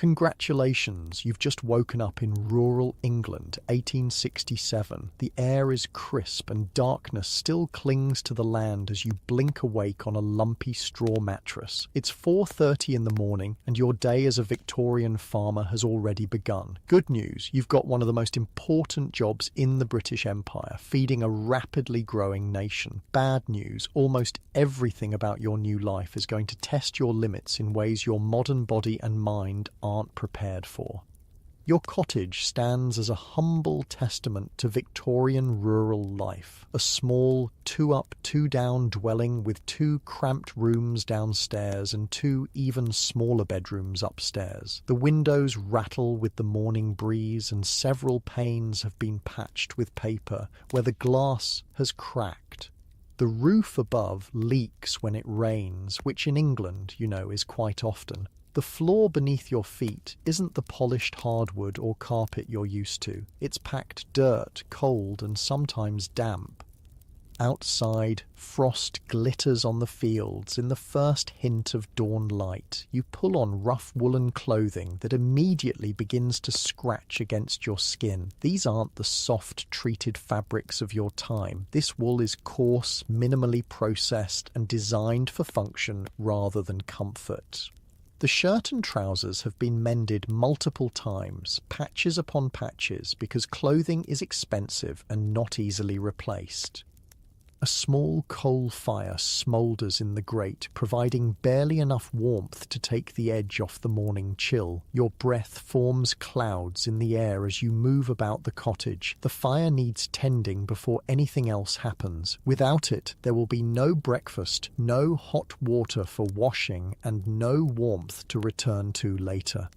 Congratulations, you've just woken up in rural England, 1867. The air is crisp and darkness still clings to the land as you blink awake on a lumpy straw mattress. It's 4:30 in the morning and your day as a Victorian farmer has already begun. Good news, you've got one of the most important jobs in the British Empire, feeding a rapidly growing nation. Bad news, almost everything about your new life is going to test your limits in ways your modern body and mind aren't prepared for. Your cottage stands as a humble testament to Victorian rural life, a small 2-up, 2-down dwelling with 2 cramped rooms downstairs and 2 even smaller bedrooms upstairs. The windows rattle with the morning breeze and several panes have been patched with paper where the glass has cracked. The roof above leaks when it rains, which in England, is quite often. The floor beneath your feet isn't the polished hardwood or carpet you're used to. It's packed dirt, cold, and sometimes damp. Outside, frost glitters on the fields in the first hint of dawn light. You pull on rough woolen clothing that immediately begins to scratch against your skin. These aren't the soft, treated fabrics of your time. This wool is coarse, minimally processed, and designed for function rather than comfort. The shirt and trousers have been mended multiple times, patches upon patches, because clothing is expensive and not easily replaced. A small coal fire smoulders in the grate, providing barely enough warmth to take the edge off the morning chill. Your breath forms clouds in the air as you move about the cottage. The fire needs tending before anything else happens. Without it, there will be no breakfast, no hot water for washing, and no warmth to return to later.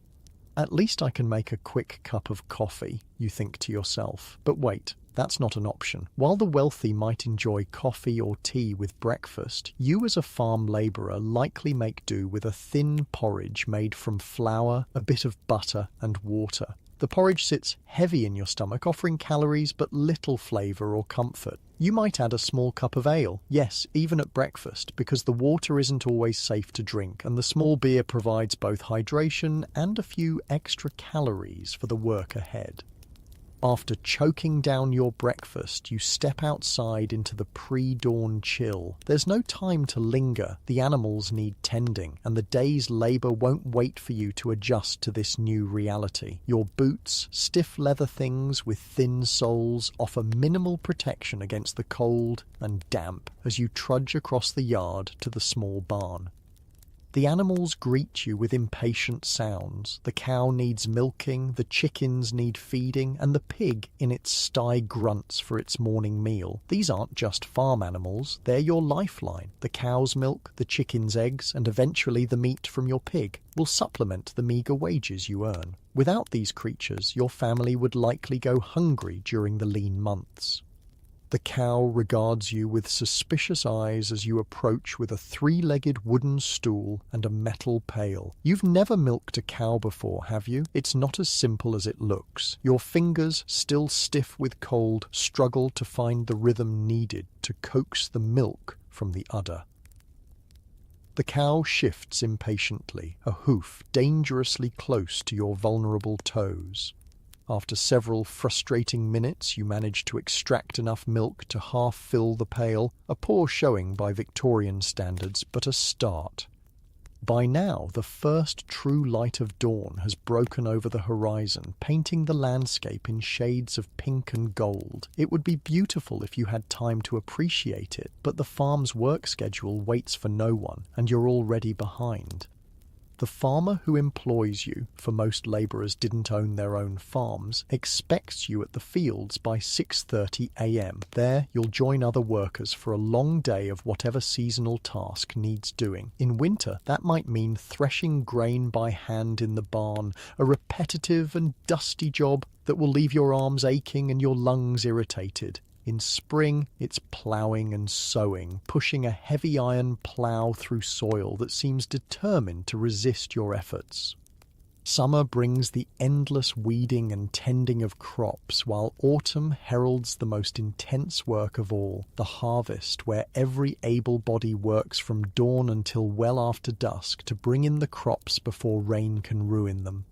At least I can make a quick cup of coffee, you think to yourself. But wait. That's not an option. While the wealthy might enjoy coffee or tea with breakfast, you as a farm labourer likely make do with a thin porridge made from flour, a bit of butter and water. The porridge sits heavy in your stomach, offering calories but little flavour or comfort. You might add a small cup of ale, yes, even at breakfast, because the water isn't always safe to drink, and the small beer provides both hydration and a few extra calories for the work ahead. After choking down your breakfast, you step outside into the pre-dawn chill. There's no time to linger. The animals need tending, and the day's labour won't wait for you to adjust to this new reality. Your boots, stiff leather things with thin soles, offer minimal protection against the cold and damp as you trudge across the yard to the small barn. The animals greet you with impatient sounds. The cow needs milking, the chickens need feeding, and the pig in its sty grunts for its morning meal. These aren't just farm animals, they're your lifeline. The cow's milk, the chicken's eggs, and eventually the meat from your pig will supplement the meagre wages you earn. Without these creatures, your family would likely go hungry during the lean months. The cow regards you with suspicious eyes as you approach with a 3-legged wooden stool and a metal pail. You've never milked a cow before, have you? It's not as simple as it looks. Your fingers, still stiff with cold, struggle to find the rhythm needed to coax the milk from the udder. The cow shifts impatiently, a hoof dangerously close to your vulnerable toes. After several frustrating minutes, you manage to extract enough milk to half fill the pail, a poor showing by Victorian standards, but a start. By now, the first true light of dawn has broken over the horizon, painting the landscape in shades of pink and gold. It would be beautiful if you had time to appreciate it, but the farm's work schedule waits for no one, and you're already behind. The farmer who employs you, for most labourers didn't own their own farms, expects you at the fields by 6:30 a.m. There, you'll join other workers for a long day of whatever seasonal task needs doing. In winter, that might mean threshing grain by hand in the barn, a repetitive and dusty job that will leave your arms aching and your lungs irritated. In spring, it's ploughing and sowing, pushing a heavy iron plough through soil that seems determined to resist your efforts. Summer brings the endless weeding and tending of crops, while autumn heralds the most intense work of all, the harvest, where every able body works from dawn until well after dusk to bring in the crops before rain can ruin them.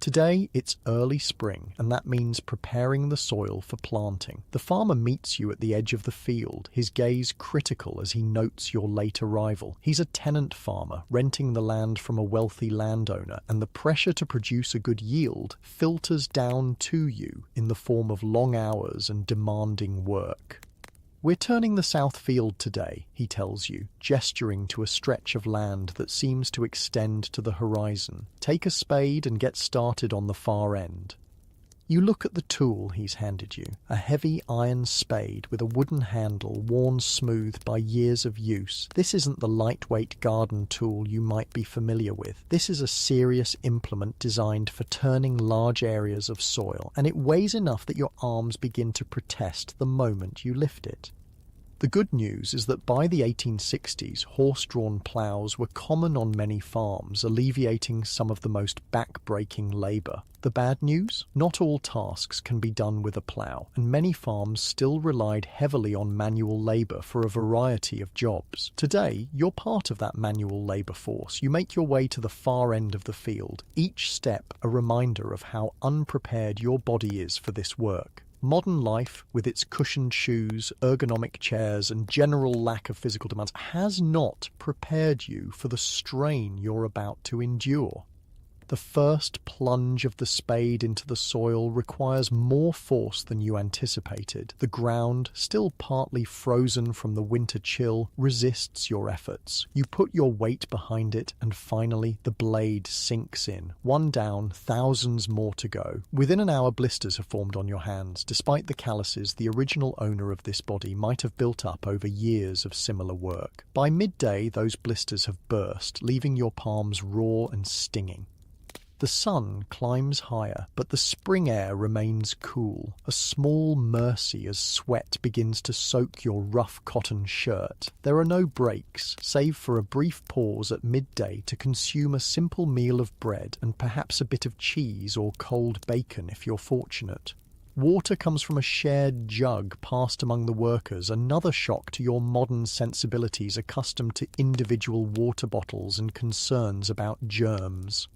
Today, it's early spring, and that means preparing the soil for planting. The farmer meets you at the edge of the field, his gaze critical as he notes your late arrival. He's a tenant farmer, renting the land from a wealthy landowner, and the pressure to produce a good yield filters down to you in the form of long hours and demanding work. "We're turning the south field today," he tells you, gesturing to a stretch of land that seems to extend to the horizon. "Take a spade and get started on the far end." You look at the tool he's handed you, a heavy iron spade with a wooden handle worn smooth by years of use. This isn't the lightweight garden tool you might be familiar with. This is a serious implement designed for turning large areas of soil, and it weighs enough that your arms begin to protest the moment you lift it. The good news is that by the 1860s, horse-drawn ploughs were common on many farms, alleviating some of the most back-breaking labour. The bad news? Not all tasks can be done with a plough, and many farms still relied heavily on manual labour for a variety of jobs. Today, you're part of that manual labour force. You make your way to the far end of the field, each step a reminder of how unprepared your body is for this work. Modern life, with its cushioned shoes, ergonomic chairs, and general lack of physical demands, has not prepared you for the strain you're about to endure. The first plunge of the spade into the soil requires more force than you anticipated. The ground, still partly frozen from the winter chill, resists your efforts. You put your weight behind it, and finally the blade sinks in. One down, thousands more to go. Within an hour, blisters have formed on your hands. Despite the calluses the original owner of this body might have built up over years of similar work. By midday, those blisters have burst, leaving your palms raw and stinging. The sun climbs higher, but the spring air remains cool, a small mercy as sweat begins to soak your rough cotton shirt. There are no breaks, save for a brief pause at midday to consume a simple meal of bread and perhaps a bit of cheese or cold bacon if you're fortunate. Water comes from a shared jug passed among the workers, another shock to your modern sensibilities accustomed to individual water bottles and concerns about germs.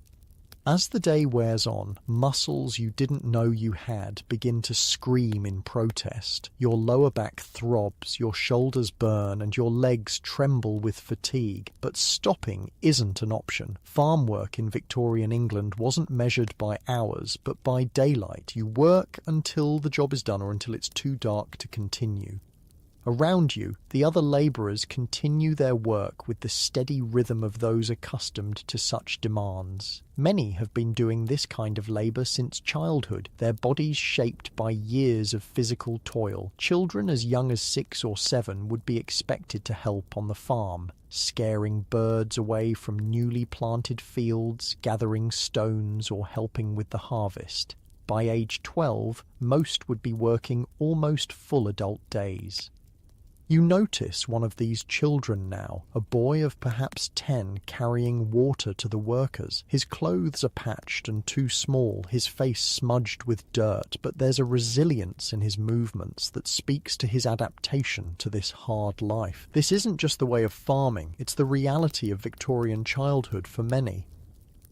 As the day wears on, muscles you didn't know you had begin to scream in protest. Your lower back throbs, your shoulders burn, and your legs tremble with fatigue. But stopping isn't an option. Farm work in Victorian England wasn't measured by hours, but by daylight. You work until the job is done or until it's too dark to continue. Around you, the other labourers continue their work with the steady rhythm of those accustomed to such demands. Many have been doing this kind of labour since childhood, their bodies shaped by years of physical toil. Children as young as 6 or 7 would be expected to help on the farm, scaring birds away from newly planted fields, gathering stones, or helping with the harvest. By age 12, most would be working almost full adult days. You notice one of these children now, a boy of perhaps 10 carrying water to the workers. His clothes are patched and too small, his face smudged with dirt, but there's a resilience in his movements that speaks to his adaptation to this hard life. This isn't just the way of farming, it's the reality of Victorian childhood for many.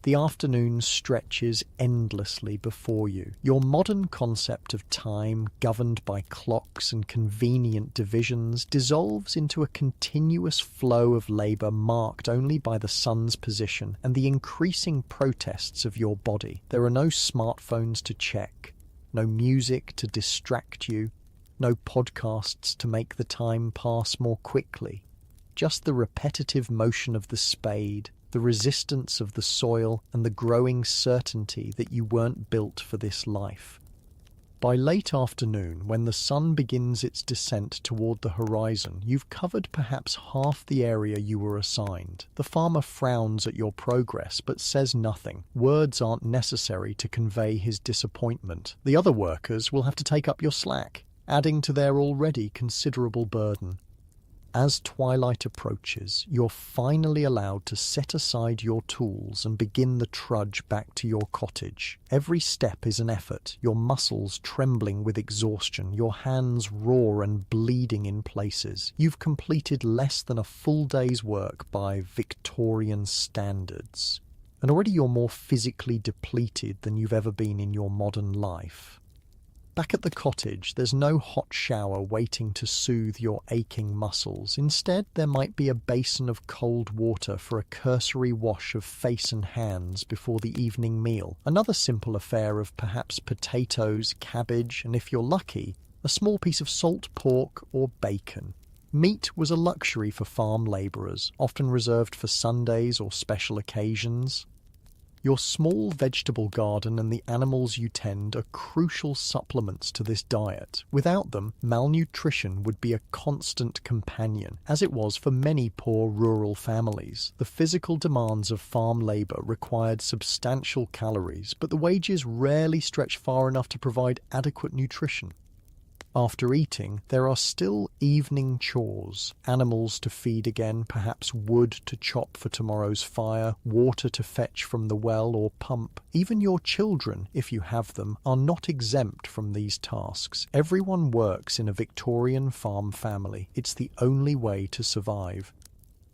The afternoon stretches endlessly before you. Your modern concept of time, governed by clocks and convenient divisions, dissolves into a continuous flow of labour marked only by the sun's position and the increasing protests of your body. There are no smartphones to check, no music to distract you, no podcasts to make the time pass more quickly. Just the repetitive motion of the spade, the resistance of the soil, and the growing certainty that you weren't built for this life. By late afternoon, when the sun begins its descent toward the horizon, you've covered perhaps half the area you were assigned. The farmer frowns at your progress, but says nothing. Words aren't necessary to convey his disappointment. The other workers will have to take up your slack, adding to their already considerable burden. As twilight approaches, you're finally allowed to set aside your tools and begin the trudge back to your cottage. Every step is an effort, your muscles trembling with exhaustion, your hands raw and bleeding in places. You've completed less than a full day's work by Victorian standards. and already you're more physically depleted than you've ever been in your modern life. Back at the cottage, there's no hot shower waiting to soothe your aching muscles. Instead, there might be a basin of cold water for a cursory wash of face and hands before the evening meal. Another simple affair of perhaps potatoes, cabbage, and if you're lucky, a small piece of salt pork or bacon. Meat was a luxury for farm labourers, often reserved for Sundays or special occasions. Your small vegetable garden and the animals you tend are crucial supplements to this diet. Without them, malnutrition would be a constant companion, as it was for many poor rural families. The physical demands of farm labour required substantial calories, but the wages rarely stretched far enough to provide adequate nutrition. After eating, there are still evening chores, animals to feed again, perhaps wood to chop for tomorrow's fire, water to fetch from the well or pump. Even your children, if you have them, are not exempt from these tasks. Everyone works in a Victorian farm family. It's the only way to survive.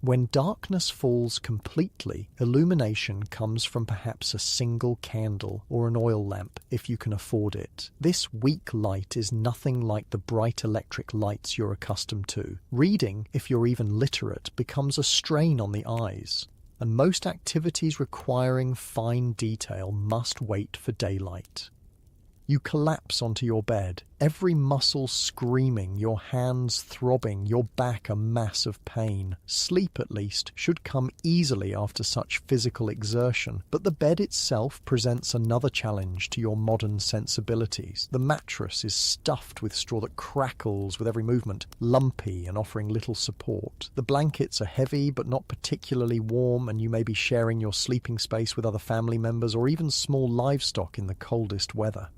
When darkness falls completely, illumination comes from perhaps a single candle or an oil lamp, if you can afford it. This weak light is nothing like the bright electric lights you're accustomed to. Reading, if you're even literate, becomes a strain on the eyes, and most activities requiring fine detail must wait for daylight. You collapse onto your bed, every muscle screaming, your hands throbbing, your back a mass of pain. Sleep, at least, should come easily after such physical exertion, but the bed itself presents another challenge to your modern sensibilities. The mattress is stuffed with straw that crackles with every movement, lumpy and offering little support. The blankets are heavy but not particularly warm, and you may be sharing your sleeping space with other family members or even small livestock in the coldest weather.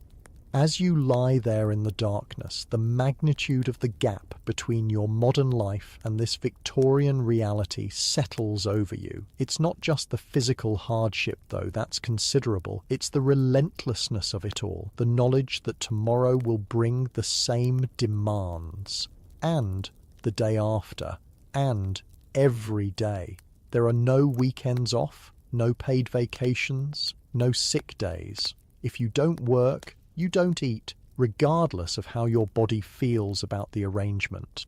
As you lie there in the darkness, the magnitude of the gap between your modern life and this Victorian reality settles over you. It's not just the physical hardship, though, that's considerable. It's the relentlessness of it all, the knowledge that tomorrow will bring the same demands, and the day after, and every day. There are no weekends off, no paid vacations, no sick days. If you don't work, you don't eat, regardless of how your body feels about the arrangement.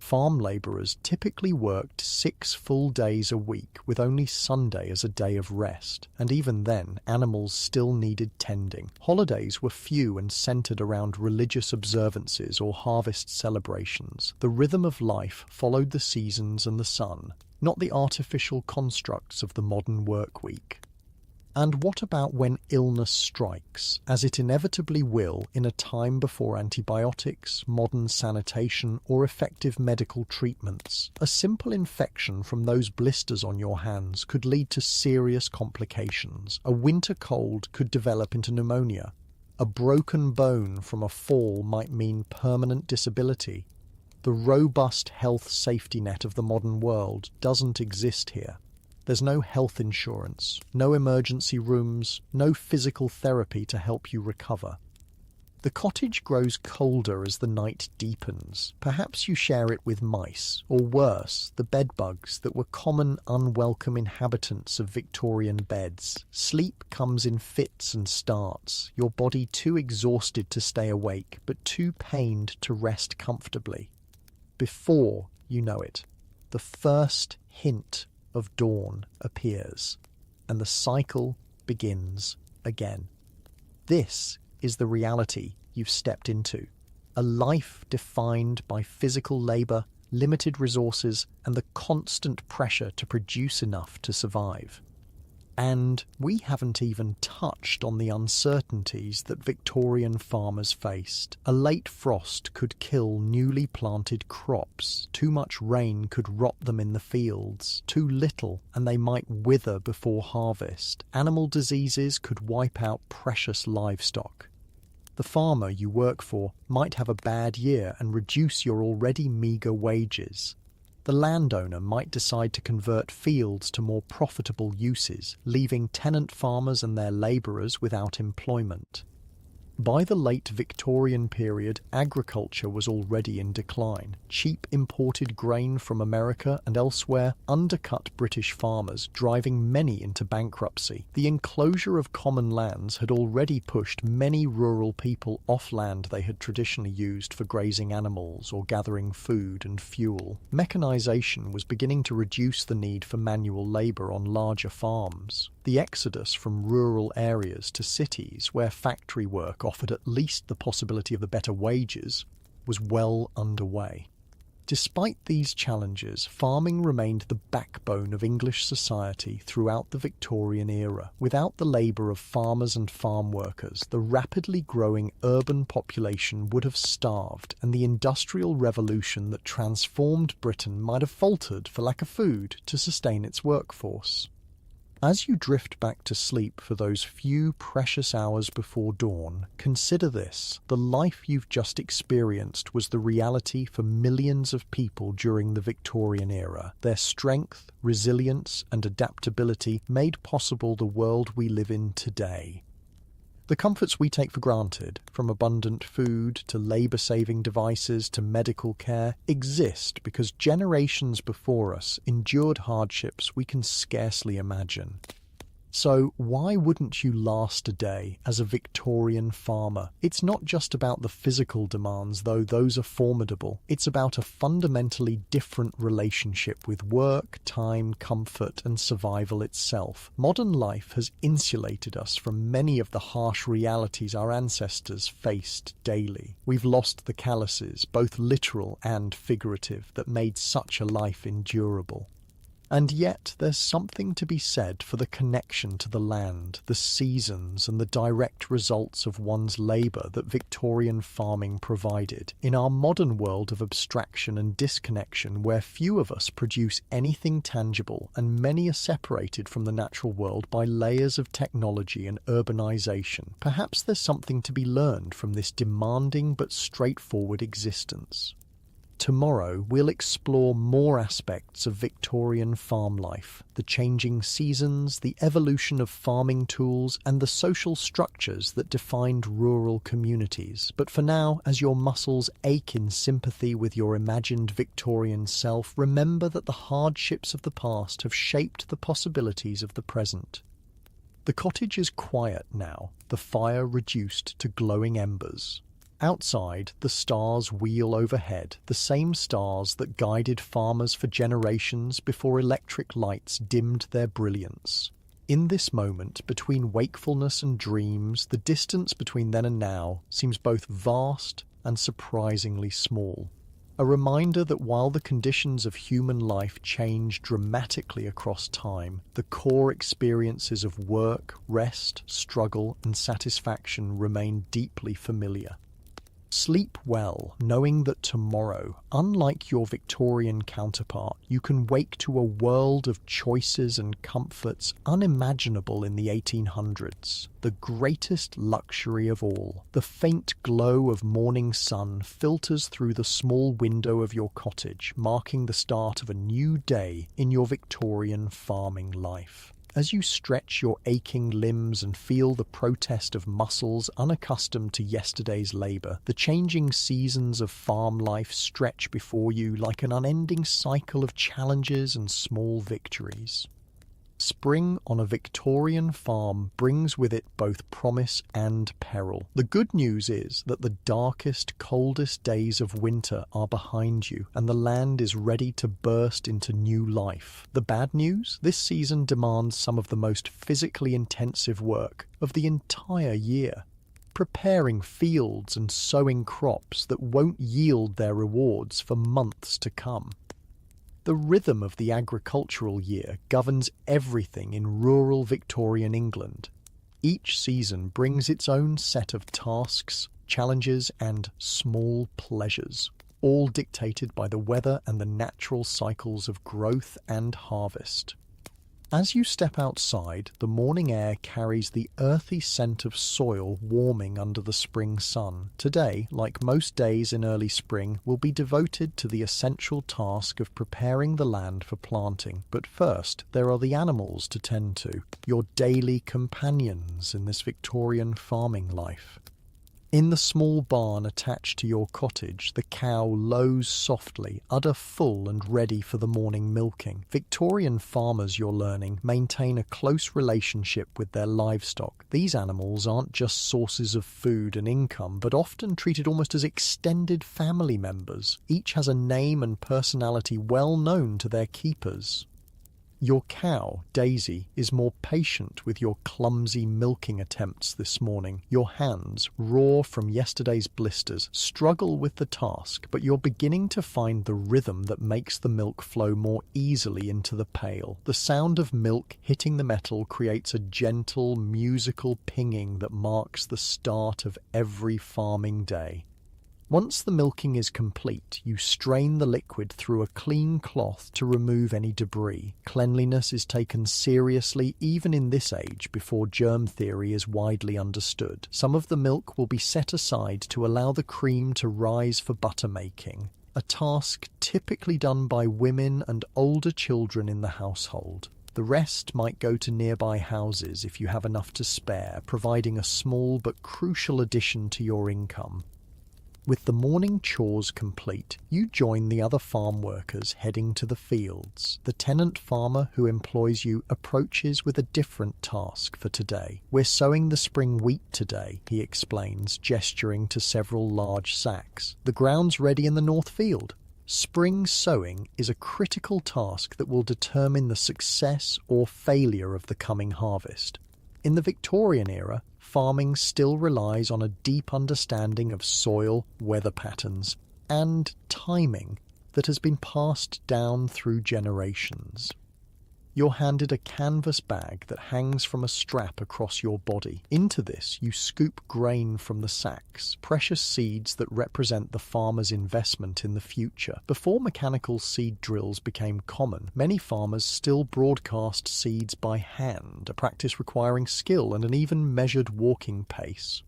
Farm labourers typically worked 6 full days a week, with only Sunday as a day of rest, and even then, animals still needed tending. Holidays were few and centred around religious observances or harvest celebrations. The rhythm of life followed the seasons and the sun, not the artificial constructs of the modern work week. And what about when illness strikes, as it inevitably will in a time before antibiotics, modern sanitation, or effective medical treatments? A simple infection from those blisters on your hands could lead to serious complications. A winter cold could develop into pneumonia. A broken bone from a fall might mean permanent disability. The robust health safety net of the modern world doesn't exist here. There's no health insurance, no emergency rooms, no physical therapy to help you recover. The cottage grows colder as the night deepens. Perhaps you share it with mice, or worse, the bedbugs that were common unwelcome inhabitants of Victorian beds. Sleep comes in fits and starts, your body too exhausted to stay awake, but too pained to rest comfortably. Before you know it, the first hint of dawn appears, and the cycle begins again. This is the reality you've stepped into. A life defined by physical labour, limited resources, and the constant pressure to produce enough to survive. And we haven't even touched on the uncertainties that Victorian farmers faced. A late frost could kill newly planted crops. Too much rain could rot them in the fields. Too little, and they might wither before harvest. Animal diseases could wipe out precious livestock. The farmer you work for might have a bad year and reduce your already meagre wages. The landowner might decide to convert fields to more profitable uses, leaving tenant farmers and their labourers without employment. By the late Victorian period, agriculture was already in decline. Cheap imported grain from America and elsewhere undercut British farmers, driving many into bankruptcy. The enclosure of common lands had already pushed many rural people off land they had traditionally used for grazing animals or gathering food and fuel. Mechanization was beginning to reduce the need for manual labor on larger farms. The exodus from rural areas to cities, where factory work offered at least the possibility of the better wages, was well underway. Despite these challenges, farming remained the backbone of English society throughout the Victorian era. Without the labour of farmers and farm workers, the rapidly growing urban population would have starved, and the Industrial Revolution that transformed Britain might have faltered for lack of food to sustain its workforce. As you drift back to sleep for those few precious hours before dawn, consider this: the life you've just experienced was the reality for millions of people during the Victorian era. Their strength, resilience, and adaptability made possible the world we live in today. The comforts we take for granted, from abundant food to labour-saving devices to medical care, exist because generations before us endured hardships we can scarcely imagine. So why wouldn't you last a day as a Victorian farmer? It's not just about the physical demands, though those are formidable. It's about a fundamentally different relationship with work, time, comfort, and survival itself. Modern life has insulated us from many of the harsh realities our ancestors faced daily. We've lost the calluses, both literal and figurative, that made such a life endurable. And yet there's something to be said for the connection to the land, the seasons, and the direct results of one's labour that Victorian farming provided. In our modern world of abstraction and disconnection, where few of us produce anything tangible and many are separated from the natural world by layers of technology and urbanisation, perhaps there's something to be learned from this demanding but straightforward existence. Tomorrow, we'll explore more aspects of Victorian farm life, the changing seasons, the evolution of farming tools, and the social structures that defined rural communities. But for now, as your muscles ache in sympathy with your imagined Victorian self, remember that the hardships of the past have shaped the possibilities of the present. The cottage is quiet now, the fire reduced to glowing embers. Outside, the stars wheel overhead, the same stars that guided farmers for generations before electric lights dimmed their brilliance. In this moment, between wakefulness and dreams, the distance between then and now seems both vast and surprisingly small. A reminder that while the conditions of human life change dramatically across time, the core experiences of work, rest, struggle, and satisfaction remain deeply familiar. Sleep well, knowing that tomorrow, unlike your Victorian counterpart, you can wake to a world of choices and comforts unimaginable in the 1800s. The greatest luxury of all, the faint glow of morning sun filters through the small window of your cottage, marking the start of a new day in your Victorian farming life. As you stretch your aching limbs and feel the protest of muscles unaccustomed to yesterday's labour, the changing seasons of farm life stretch before you like an unending cycle of challenges and small victories. Spring on a Victorian farm brings with it both promise and peril. The good news is that the darkest, coldest days of winter are behind you, and the land is ready to burst into new life. The bad news? This season demands some of the most physically intensive work of the entire year. Preparing fields and sowing crops that won't yield their rewards for months to come. The rhythm of the agricultural year governs everything in rural Victorian England. Each season brings its own set of tasks, challenges, and small pleasures, all dictated by the weather and the natural cycles of growth and harvest. As you step outside, the morning air carries the earthy scent of soil warming under the spring sun. Today, like most days in early spring, will be devoted to the essential task of preparing the land for planting. But first, there are the animals to tend to, your daily companions in this Victorian farming life. In the small barn attached to your cottage, the cow lows softly, udder full and ready for the morning milking. Victorian farmers, you're learning, maintain a close relationship with their livestock. These animals aren't just sources of food and income, but often treated almost as extended family members. Each has a name and personality well known to their keepers. Your cow, Daisy, is more patient with your clumsy milking attempts this morning. Your hands, raw from yesterday's blisters, struggle with the task, but you're beginning to find the rhythm that makes the milk flow more easily into the pail. The sound of milk hitting the metal creates a gentle, musical pinging that marks the start of every farming day. Once the milking is complete, you strain the liquid through a clean cloth to remove any debris. Cleanliness is taken seriously even in this age before germ theory is widely understood. Some of the milk will be set aside to allow the cream to rise for butter making, a task typically done by women and older children in the household. The rest might go to nearby houses if you have enough to spare, providing a small but crucial addition to your income. With the morning chores complete, you join the other farm workers heading to the fields. The tenant farmer who employs you approaches with a different task for today. "We're sowing the spring wheat today," he explains, gesturing to several large sacks. "The ground's ready in the north field." Spring sowing is a critical task that will determine the success or failure of the coming harvest. In the Victorian era, farming still relies on a deep understanding of soil, weather patterns, and timing that has been passed down through generations. You're handed a canvas bag that hangs from a strap across your body. Into this, you scoop grain from the sacks, precious seeds that represent the farmer's investment in the future. Before mechanical seed drills became common, many farmers still broadcast seeds by hand, a practice requiring skill and an even measured walking pace.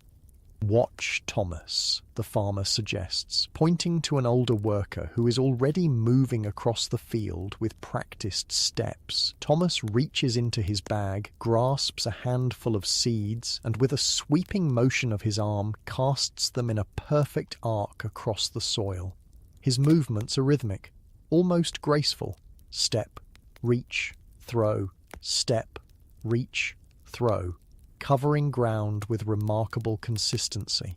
"Watch Thomas," the farmer suggests, pointing to an older worker who is already moving across the field with practiced steps. Thomas reaches into his bag, grasps a handful of seeds, and with a sweeping motion of his arm, casts them in a perfect arc across the soil. His movements are rhythmic, almost graceful. Step, reach, throw, step, reach, throw, covering ground with remarkable consistency.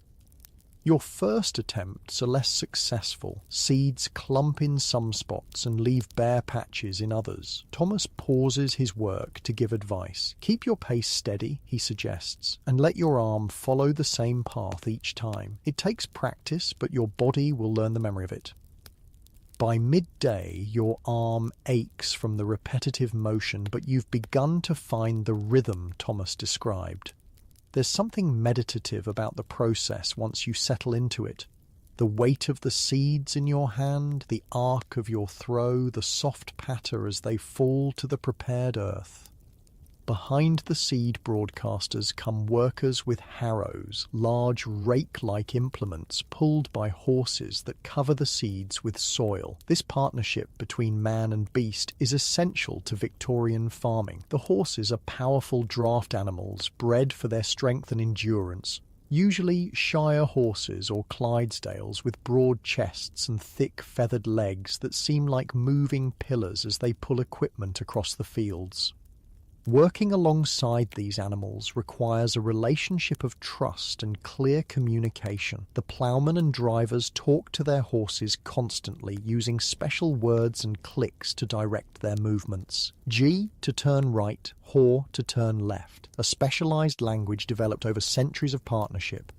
Your first attempts are less successful. Seeds clump in some spots and leave bare patches in others. Thomas pauses his work to give advice. "Keep your pace steady," he suggests, "and let your arm follow the same path each time. It takes practice, but your body will learn the memory of it." By midday, your arm aches from the repetitive motion, but you've begun to find the rhythm Thomas described. There's something meditative about the process once you settle into it. The weight of the seeds in your hand, the arc of your throw, the soft patter as they fall to the prepared earth. Behind the seed broadcasters come workers with harrows, large rake-like implements pulled by horses that cover the seeds with soil. This partnership between man and beast is essential to Victorian farming. The horses are powerful draft animals, bred for their strength and endurance. Usually Shire horses or Clydesdales with broad chests and thick feathered legs that seem like moving pillars as they pull equipment across the fields. Working alongside these animals requires a relationship of trust and clear communication. The ploughmen and drivers talk to their horses constantly, using special words and clicks to direct their movements. G to turn right, haw to turn left, a specialized language developed over centuries of partnership.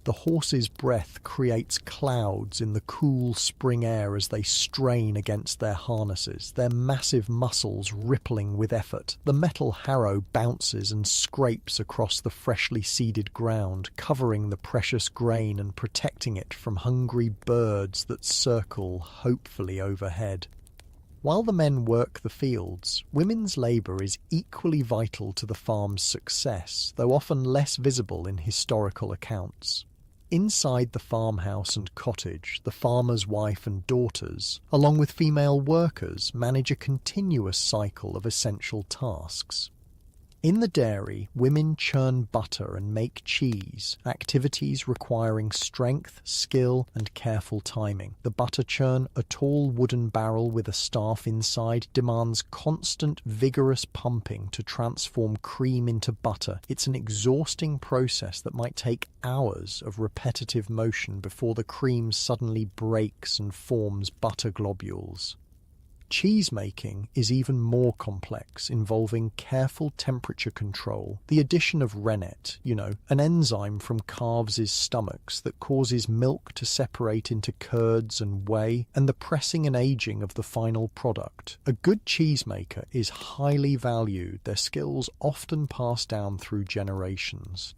The horse's breath creates clouds in the cool spring air as they strain against their harnesses, their massive muscles rippling with effort. The metal harrow bounces and scrapes across the freshly seeded ground, covering the precious grain and protecting it from hungry birds that circle hopefully overhead. While the men work the fields, women's labour is equally vital to the farm's success, though often less visible in historical accounts. Inside the farmhouse and cottage, the farmer's wife and daughters, along with female workers, manage a continuous cycle of essential tasks. In the dairy, women churn butter and make cheese, activities requiring strength, skill, and careful timing. The butter churn, a tall wooden barrel with a staff inside, demands constant, vigorous pumping to transform cream into butter. It's an exhausting process that might take hours of repetitive motion before the cream suddenly breaks and forms butter globules. Cheese making is even more complex, involving careful temperature control, the addition of rennet, an enzyme from calves' stomachs that causes milk to separate into curds and whey, and the pressing and aging of the final product. A good cheesemaker is highly valued, their skills often passed down through generations.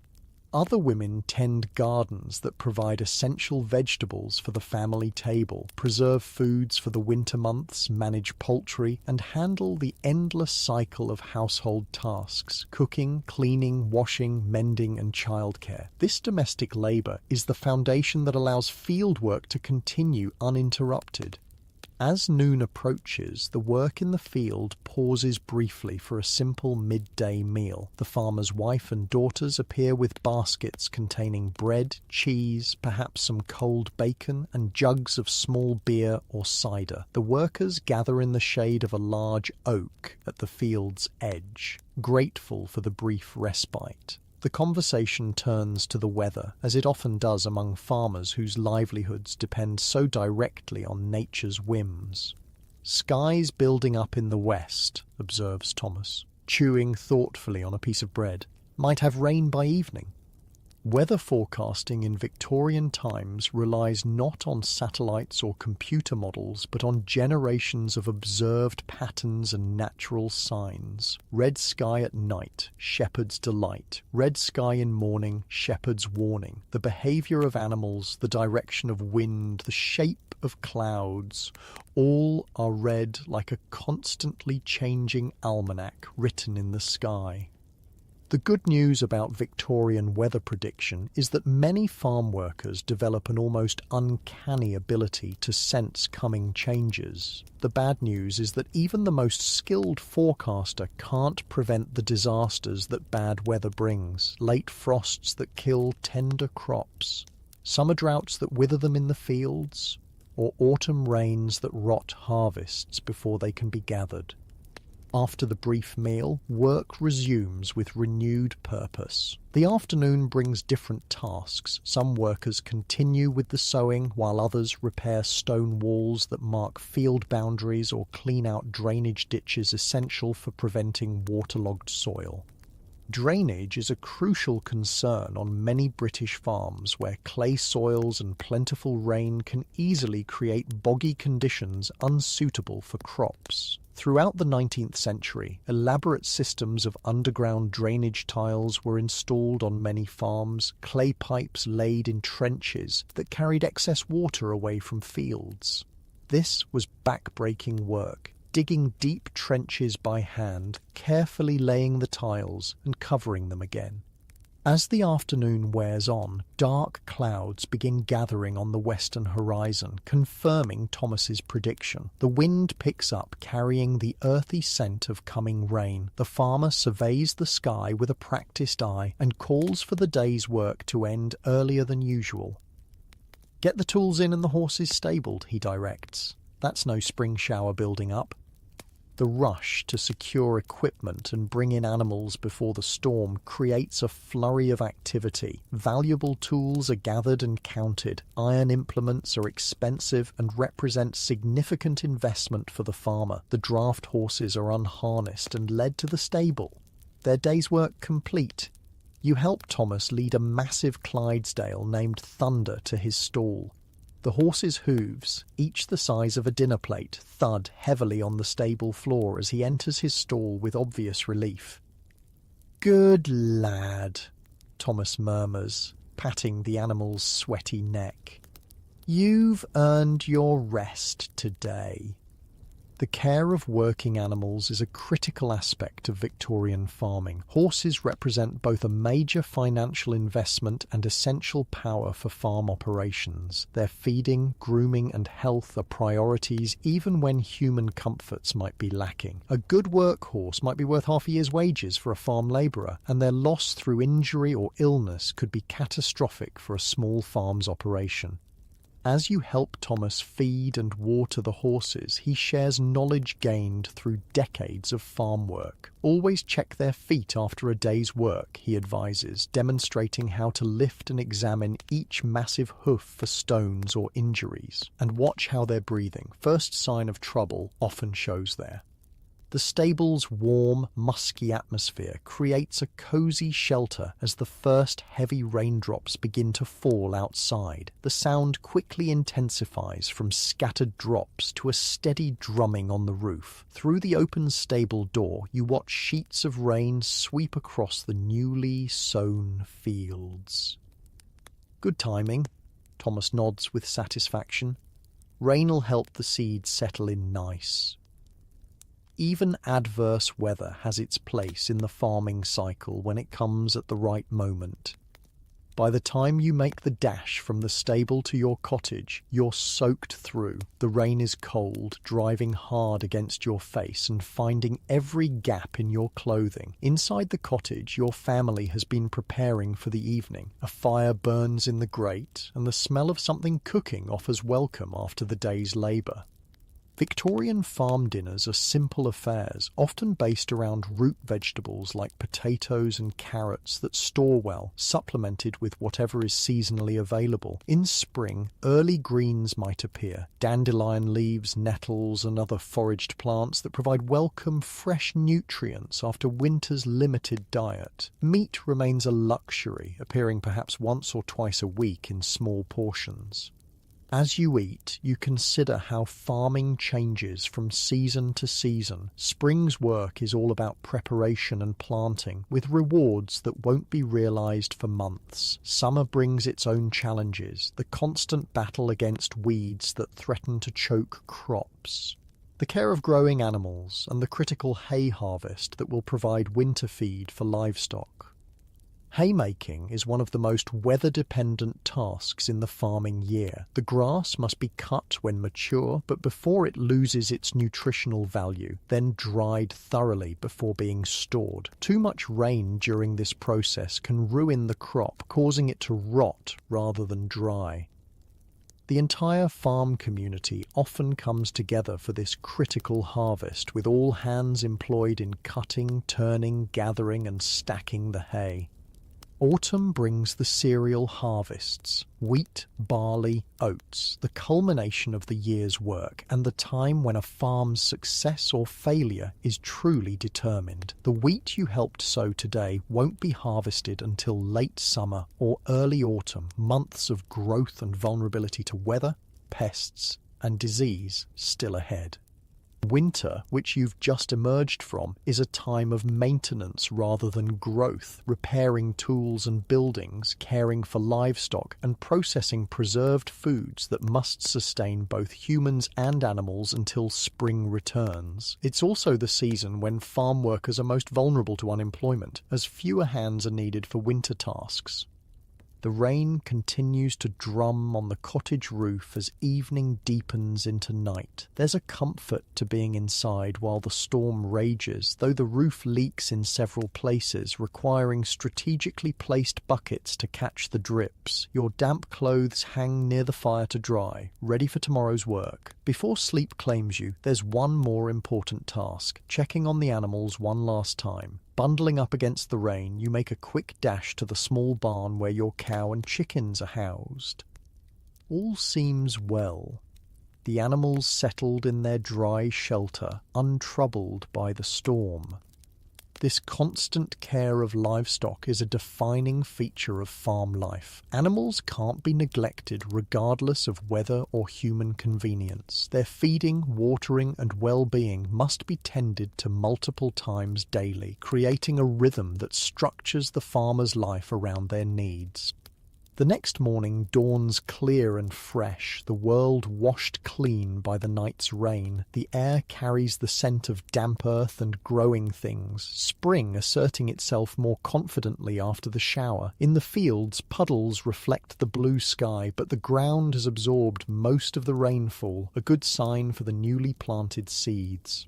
Other women tend gardens that provide essential vegetables for the family table, preserve foods for the winter months, manage poultry, and handle the endless cycle of household tasks: cooking, cleaning, washing, mending, and childcare. This domestic labor is the foundation that allows field work to continue uninterrupted. As noon approaches, the work in the field pauses briefly for a simple midday meal. The farmer's wife and daughters appear with baskets containing bread, cheese, perhaps some cold bacon, and jugs of small beer or cider. The workers gather in the shade of a large oak at the field's edge, grateful for the brief respite. The conversation turns to the weather, as it often does among farmers whose livelihoods depend so directly on nature's whims. "Skies building up in the west," observes Thomas, chewing thoughtfully on a piece of bread. "Might have rain by evening." Weather forecasting in Victorian times relies not on satellites or computer models, but on generations of observed patterns and natural signs. Red sky at night, shepherd's delight. Red sky in morning, shepherd's warning. The behavior of animals, the direction of wind, the shape of clouds, all are read like a constantly changing almanac written in the sky. The good news about Victorian weather prediction is that many farm workers develop an almost uncanny ability to sense coming changes. The bad news is that even the most skilled forecaster can't prevent the disasters that bad weather brings: late frosts that kill tender crops, summer droughts that wither them in the fields, or autumn rains that rot harvests before they can be gathered. After the brief meal, work resumes with renewed purpose. The afternoon brings different tasks. Some workers continue with the sowing, while others repair stone walls that mark field boundaries or clean out drainage ditches essential for preventing waterlogged soil. Drainage is a crucial concern on many British farms where clay soils and plentiful rain can easily create boggy conditions unsuitable for crops. Throughout the 19th century, elaborate systems of underground drainage tiles were installed on many farms, clay pipes laid in trenches that carried excess water away from fields. This was back-breaking work, digging deep trenches by hand, carefully laying the tiles and covering them again. As the afternoon wears on, dark clouds begin gathering on the western horizon, confirming Thomas's prediction. The wind picks up, carrying the earthy scent of coming rain. The farmer surveys the sky with a practiced eye and calls for the day's work to end earlier than usual. "Get the tools in and the horses stabled," he directs. "That's no spring shower building up." The rush to secure equipment and bring in animals before the storm creates a flurry of activity. Valuable tools are gathered and counted. Iron implements are expensive and represent significant investment for the farmer. The draft horses are unharnessed and led to the stable. Their day's work complete. You help Thomas lead a massive Clydesdale named Thunder to his stall. The horse's hooves, each the size of a dinner plate, thud heavily on the stable floor as he enters his stall with obvious relief. "Good lad," Thomas murmurs, patting the animal's sweaty neck. "You've earned your rest today." The care of working animals is a critical aspect of Victorian farming. Horses represent both a major financial investment and essential power for farm operations. Their feeding, grooming, and health are priorities even when human comforts might be lacking. A good workhorse might be worth half a year's wages for a farm labourer, and their loss through injury or illness could be catastrophic for a small farm's operation. As you help Thomas feed and water the horses, he shares knowledge gained through decades of farm work. Always check their feet after a day's work, he advises, demonstrating how to lift and examine each massive hoof for stones or injuries. And watch how they're breathing. First sign of trouble often shows there. The stable's warm, musky atmosphere creates a cozy shelter as the first heavy raindrops begin to fall outside. The sound quickly intensifies from scattered drops to a steady drumming on the roof. Through the open stable door, you watch sheets of rain sweep across the newly sown fields. Good timing, Thomas nods with satisfaction. Rain'll help the seeds settle in nice. Even adverse weather has its place in the farming cycle when it comes at the right moment. By the time you make the dash from the stable to your cottage, you're soaked through. The rain is cold, driving hard against your face and finding every gap in your clothing. Inside the cottage, your family has been preparing for the evening. A fire burns in the grate, and the smell of something cooking offers welcome after the day's labour. Victorian farm dinners are simple affairs, often based around root vegetables like potatoes and carrots that store well, supplemented with whatever is seasonally available. In spring, early greens might appear, dandelion leaves, nettles, and other foraged plants that provide welcome, fresh nutrients after winter's limited diet. Meat remains a luxury, appearing perhaps once or twice a week in small portions. As you eat, you consider how farming changes from season to season. Spring's work is all about preparation and planting, with rewards that won't be realised for months. Summer brings its own challenges, the constant battle against weeds that threaten to choke crops. The care of growing animals, and the critical hay harvest that will provide winter feed for livestock. Haymaking is one of the most weather-dependent tasks in the farming year. The grass must be cut when mature, but before it loses its nutritional value, then dried thoroughly before being stored. Too much rain during this process can ruin the crop, causing it to rot rather than dry. The entire farm community often comes together for this critical harvest, with all hands employed in cutting, turning, gathering, and stacking the hay. Autumn brings the cereal harvests, wheat, barley, oats, the culmination of the year's work and the time when a farm's success or failure is truly determined. The wheat you helped sow today won't be harvested until late summer or early autumn, months of growth and vulnerability to weather, pests, and disease still ahead. Winter, which you've just emerged from, is a time of maintenance rather than growth, repairing tools and buildings, caring for livestock, and processing preserved foods that must sustain both humans and animals until spring returns. It's also the season when farm workers are most vulnerable to unemployment, as fewer hands are needed for winter tasks. The rain continues to drum on the cottage roof as evening deepens into night. There's a comfort to being inside while the storm rages, though the roof leaks in several places, requiring strategically placed buckets to catch the drips. Your damp clothes hang near the fire to dry, ready for tomorrow's work. Before sleep claims you, there's one more important task: checking on the animals one last time. Bundling up against the rain, you make a quick dash to the small barn where your cow and chickens are housed. All seems well. The animals settled in their dry shelter, untroubled by the storm. This constant care of livestock is a defining feature of farm life. Animals can't be neglected regardless of weather or human convenience. Their feeding, watering, and well-being must be tended to multiple times daily, creating a rhythm that structures the farmer's life around their needs. The next morning dawns clear and fresh, the world washed clean by the night's rain. The air carries the scent of damp earth and growing things, spring asserting itself more confidently after the shower. In the fields, puddles reflect the blue sky, but the ground has absorbed most of the rainfall, a good sign for the newly planted seeds.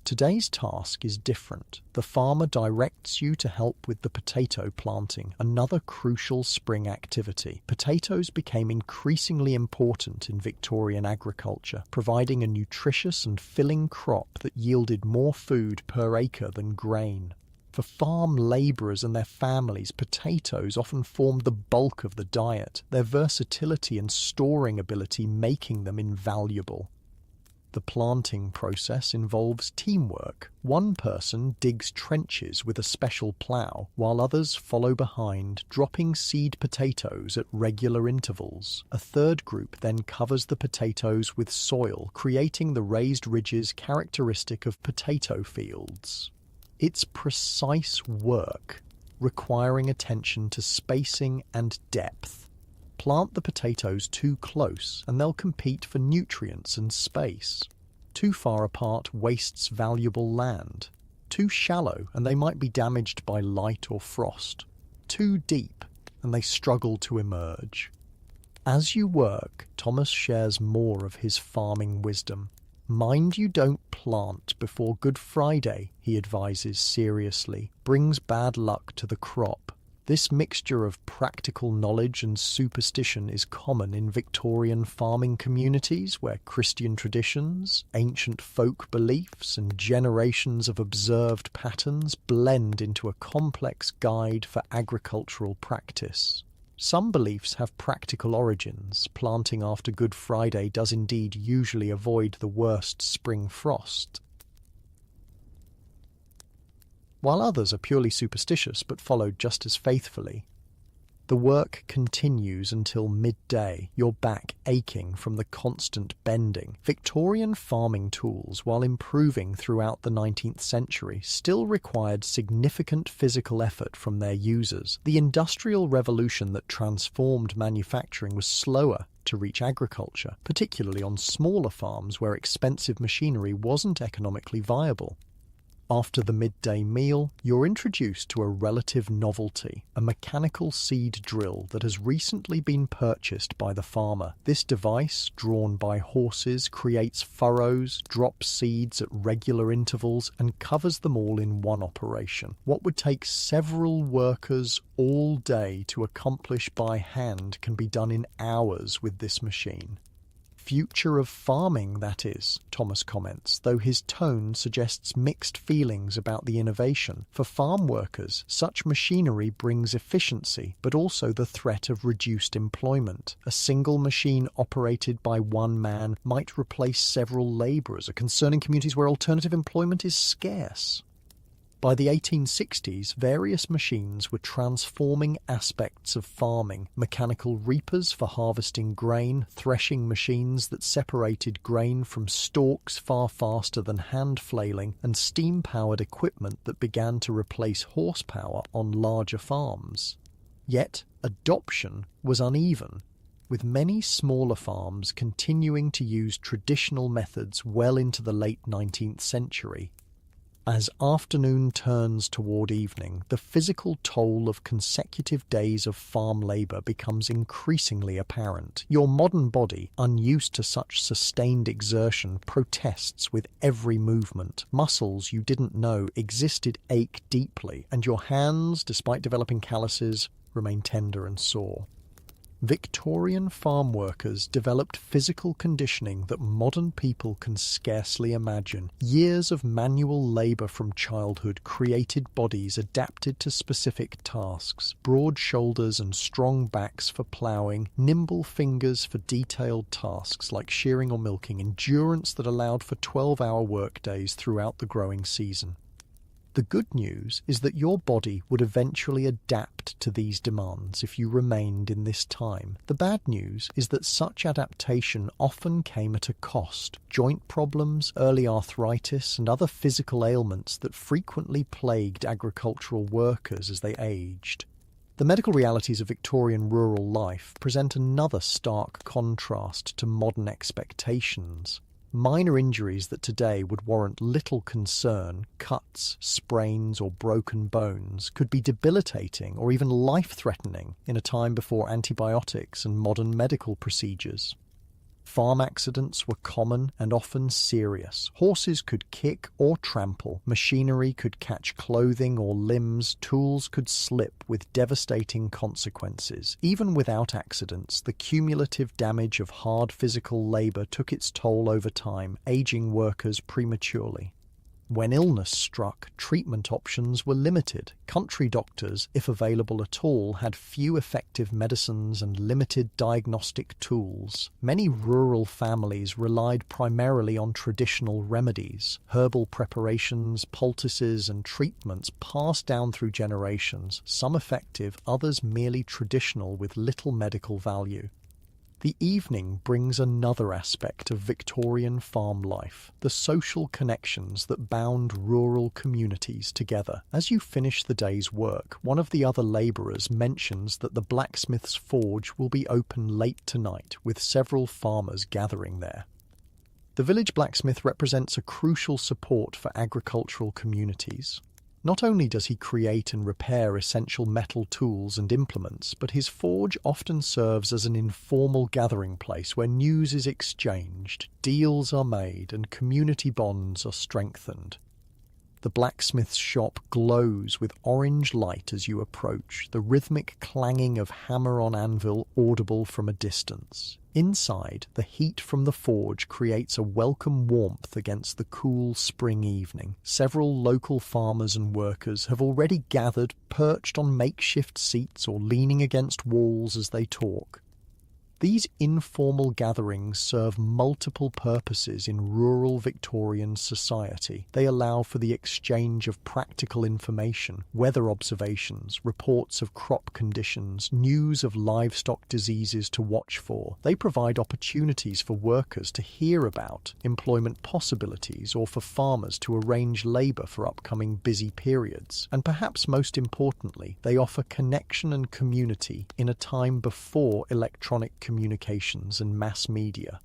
Today's task is different. The farmer directs you to help with the potato planting, another crucial spring activity. Potatoes became increasingly important in Victorian agriculture, providing a nutritious and filling crop that yielded more food per acre than grain. For farm labourers and their families, potatoes often formed the bulk of the diet, their versatility and storing ability making them invaluable. The planting process involves teamwork. One person digs trenches with a special plough, while others follow behind, dropping seed potatoes at regular intervals. A third group then covers the potatoes with soil, creating the raised ridges characteristic of potato fields. It's precise work, requiring attention to spacing and depth. Plant the potatoes too close and they'll compete for nutrients and space. Too far apart wastes valuable land. Too shallow and they might be damaged by light or frost. Too deep and they struggle to emerge. As you work, Thomas shares more of his farming wisdom. Mind you don't plant before Good Friday, he advises seriously, brings bad luck to the crop. This mixture of practical knowledge and superstition is common in Victorian farming communities where Christian traditions, ancient folk beliefs, and generations of observed patterns blend into a complex guide for agricultural practice. Some beliefs have practical origins. Planting after Good Friday does indeed usually avoid the worst spring frost, while others are purely superstitious but followed just as faithfully. The work continues until midday, your back aching from the constant bending. Victorian farming tools, while improving throughout the 19th century, still required significant physical effort from their users. The Industrial Revolution that transformed manufacturing was slower to reach agriculture, particularly on smaller farms where expensive machinery wasn't economically viable. After the midday meal, you're introduced to a relative novelty, a mechanical seed drill that has recently been purchased by the farmer. This device, drawn by horses, creates furrows, drops seeds at regular intervals, and covers them all in one operation. What would take several workers all day to accomplish by hand can be done in hours with this machine. Future of farming, that is, Thomas comments, though his tone suggests mixed feelings about the innovation. For farm workers, such machinery brings efficiency, but also the threat of reduced employment. A single machine operated by one man might replace several labourers, a concern in communities where alternative employment is scarce. By the 1860s, various machines were transforming aspects of farming. Mechanical reapers for harvesting grain, threshing machines that separated grain from stalks far faster than hand flailing, and steam-powered equipment that began to replace horsepower on larger farms. Yet, adoption was uneven, with many smaller farms continuing to use traditional methods well into the late 19th century. As afternoon turns toward evening, the physical toll of consecutive days of farm labour becomes increasingly apparent. Your modern body, unused to such sustained exertion, protests with every movement. Muscles you didn't know existed ache deeply, and your hands, despite developing calluses, remain tender and sore. Victorian farm workers developed physical conditioning that modern people can scarcely imagine. Years of manual labour from childhood created bodies adapted to specific tasks, broad shoulders and strong backs for ploughing, nimble fingers for detailed tasks like shearing or milking, endurance that allowed for 12-hour workdays throughout the growing season. The good news is that your body would eventually adapt to these demands if you remained in this time. The bad news is that such adaptation often came at a cost. Joint problems, early arthritis, and other physical ailments that frequently plagued agricultural workers as they aged. The medical realities of Victorian rural life present another stark contrast to modern expectations. Minor injuries that today would warrant little concern, cuts, sprains, or broken bones, could be debilitating or even life-threatening in a time before antibiotics and modern medical procedures. Farm accidents were common and often serious. Horses could kick or trample, machinery could catch clothing or limbs, tools could slip with devastating consequences. Even without accidents, the cumulative damage of hard physical labor took its toll over time, aging workers prematurely. When illness struck, treatment options were limited. Country doctors, if available at all, had few effective medicines and limited diagnostic tools. Many rural families relied primarily on traditional remedies, herbal preparations, poultices, and treatments passed down through generations, some effective, others merely traditional with little medical value. The evening brings another aspect of Victorian farm life, the social connections that bound rural communities together. As you finish the day's work, one of the other labourers mentions that the blacksmith's forge will be open late tonight, with several farmers gathering there. The village blacksmith represents a crucial support for agricultural communities. Not only does he create and repair essential metal tools and implements, but his forge often serves as an informal gathering place where news is exchanged, deals are made, and community bonds are strengthened. The blacksmith's shop glows with orange light as you approach, the rhythmic clanging of hammer on anvil audible from a distance. Inside, the heat from the forge creates a welcome warmth against the cool spring evening. Several local farmers and workers have already gathered, perched on makeshift seats or leaning against walls as they talk. These informal gatherings serve multiple purposes in rural Victorian society. They allow for the exchange of practical information, weather observations, reports of crop conditions, news of livestock diseases to watch for. They provide opportunities for workers to hear about employment possibilities or for farmers to arrange labour for upcoming busy periods. And perhaps most importantly, they offer connection and community in a time before electronic communications and mass media.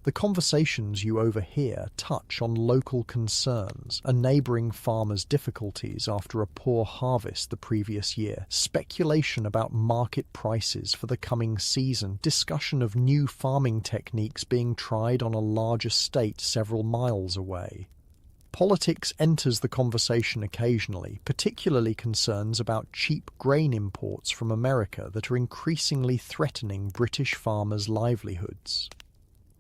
The conversations you overhear touch on local concerns, a neighbouring farmer's difficulties after a poor harvest the previous year, speculation about market prices for the coming season, discussion of new farming techniques being tried on a large estate several miles away. Politics enters the conversation occasionally, particularly concerns about cheap grain imports from America that are increasingly threatening British farmers' livelihoods.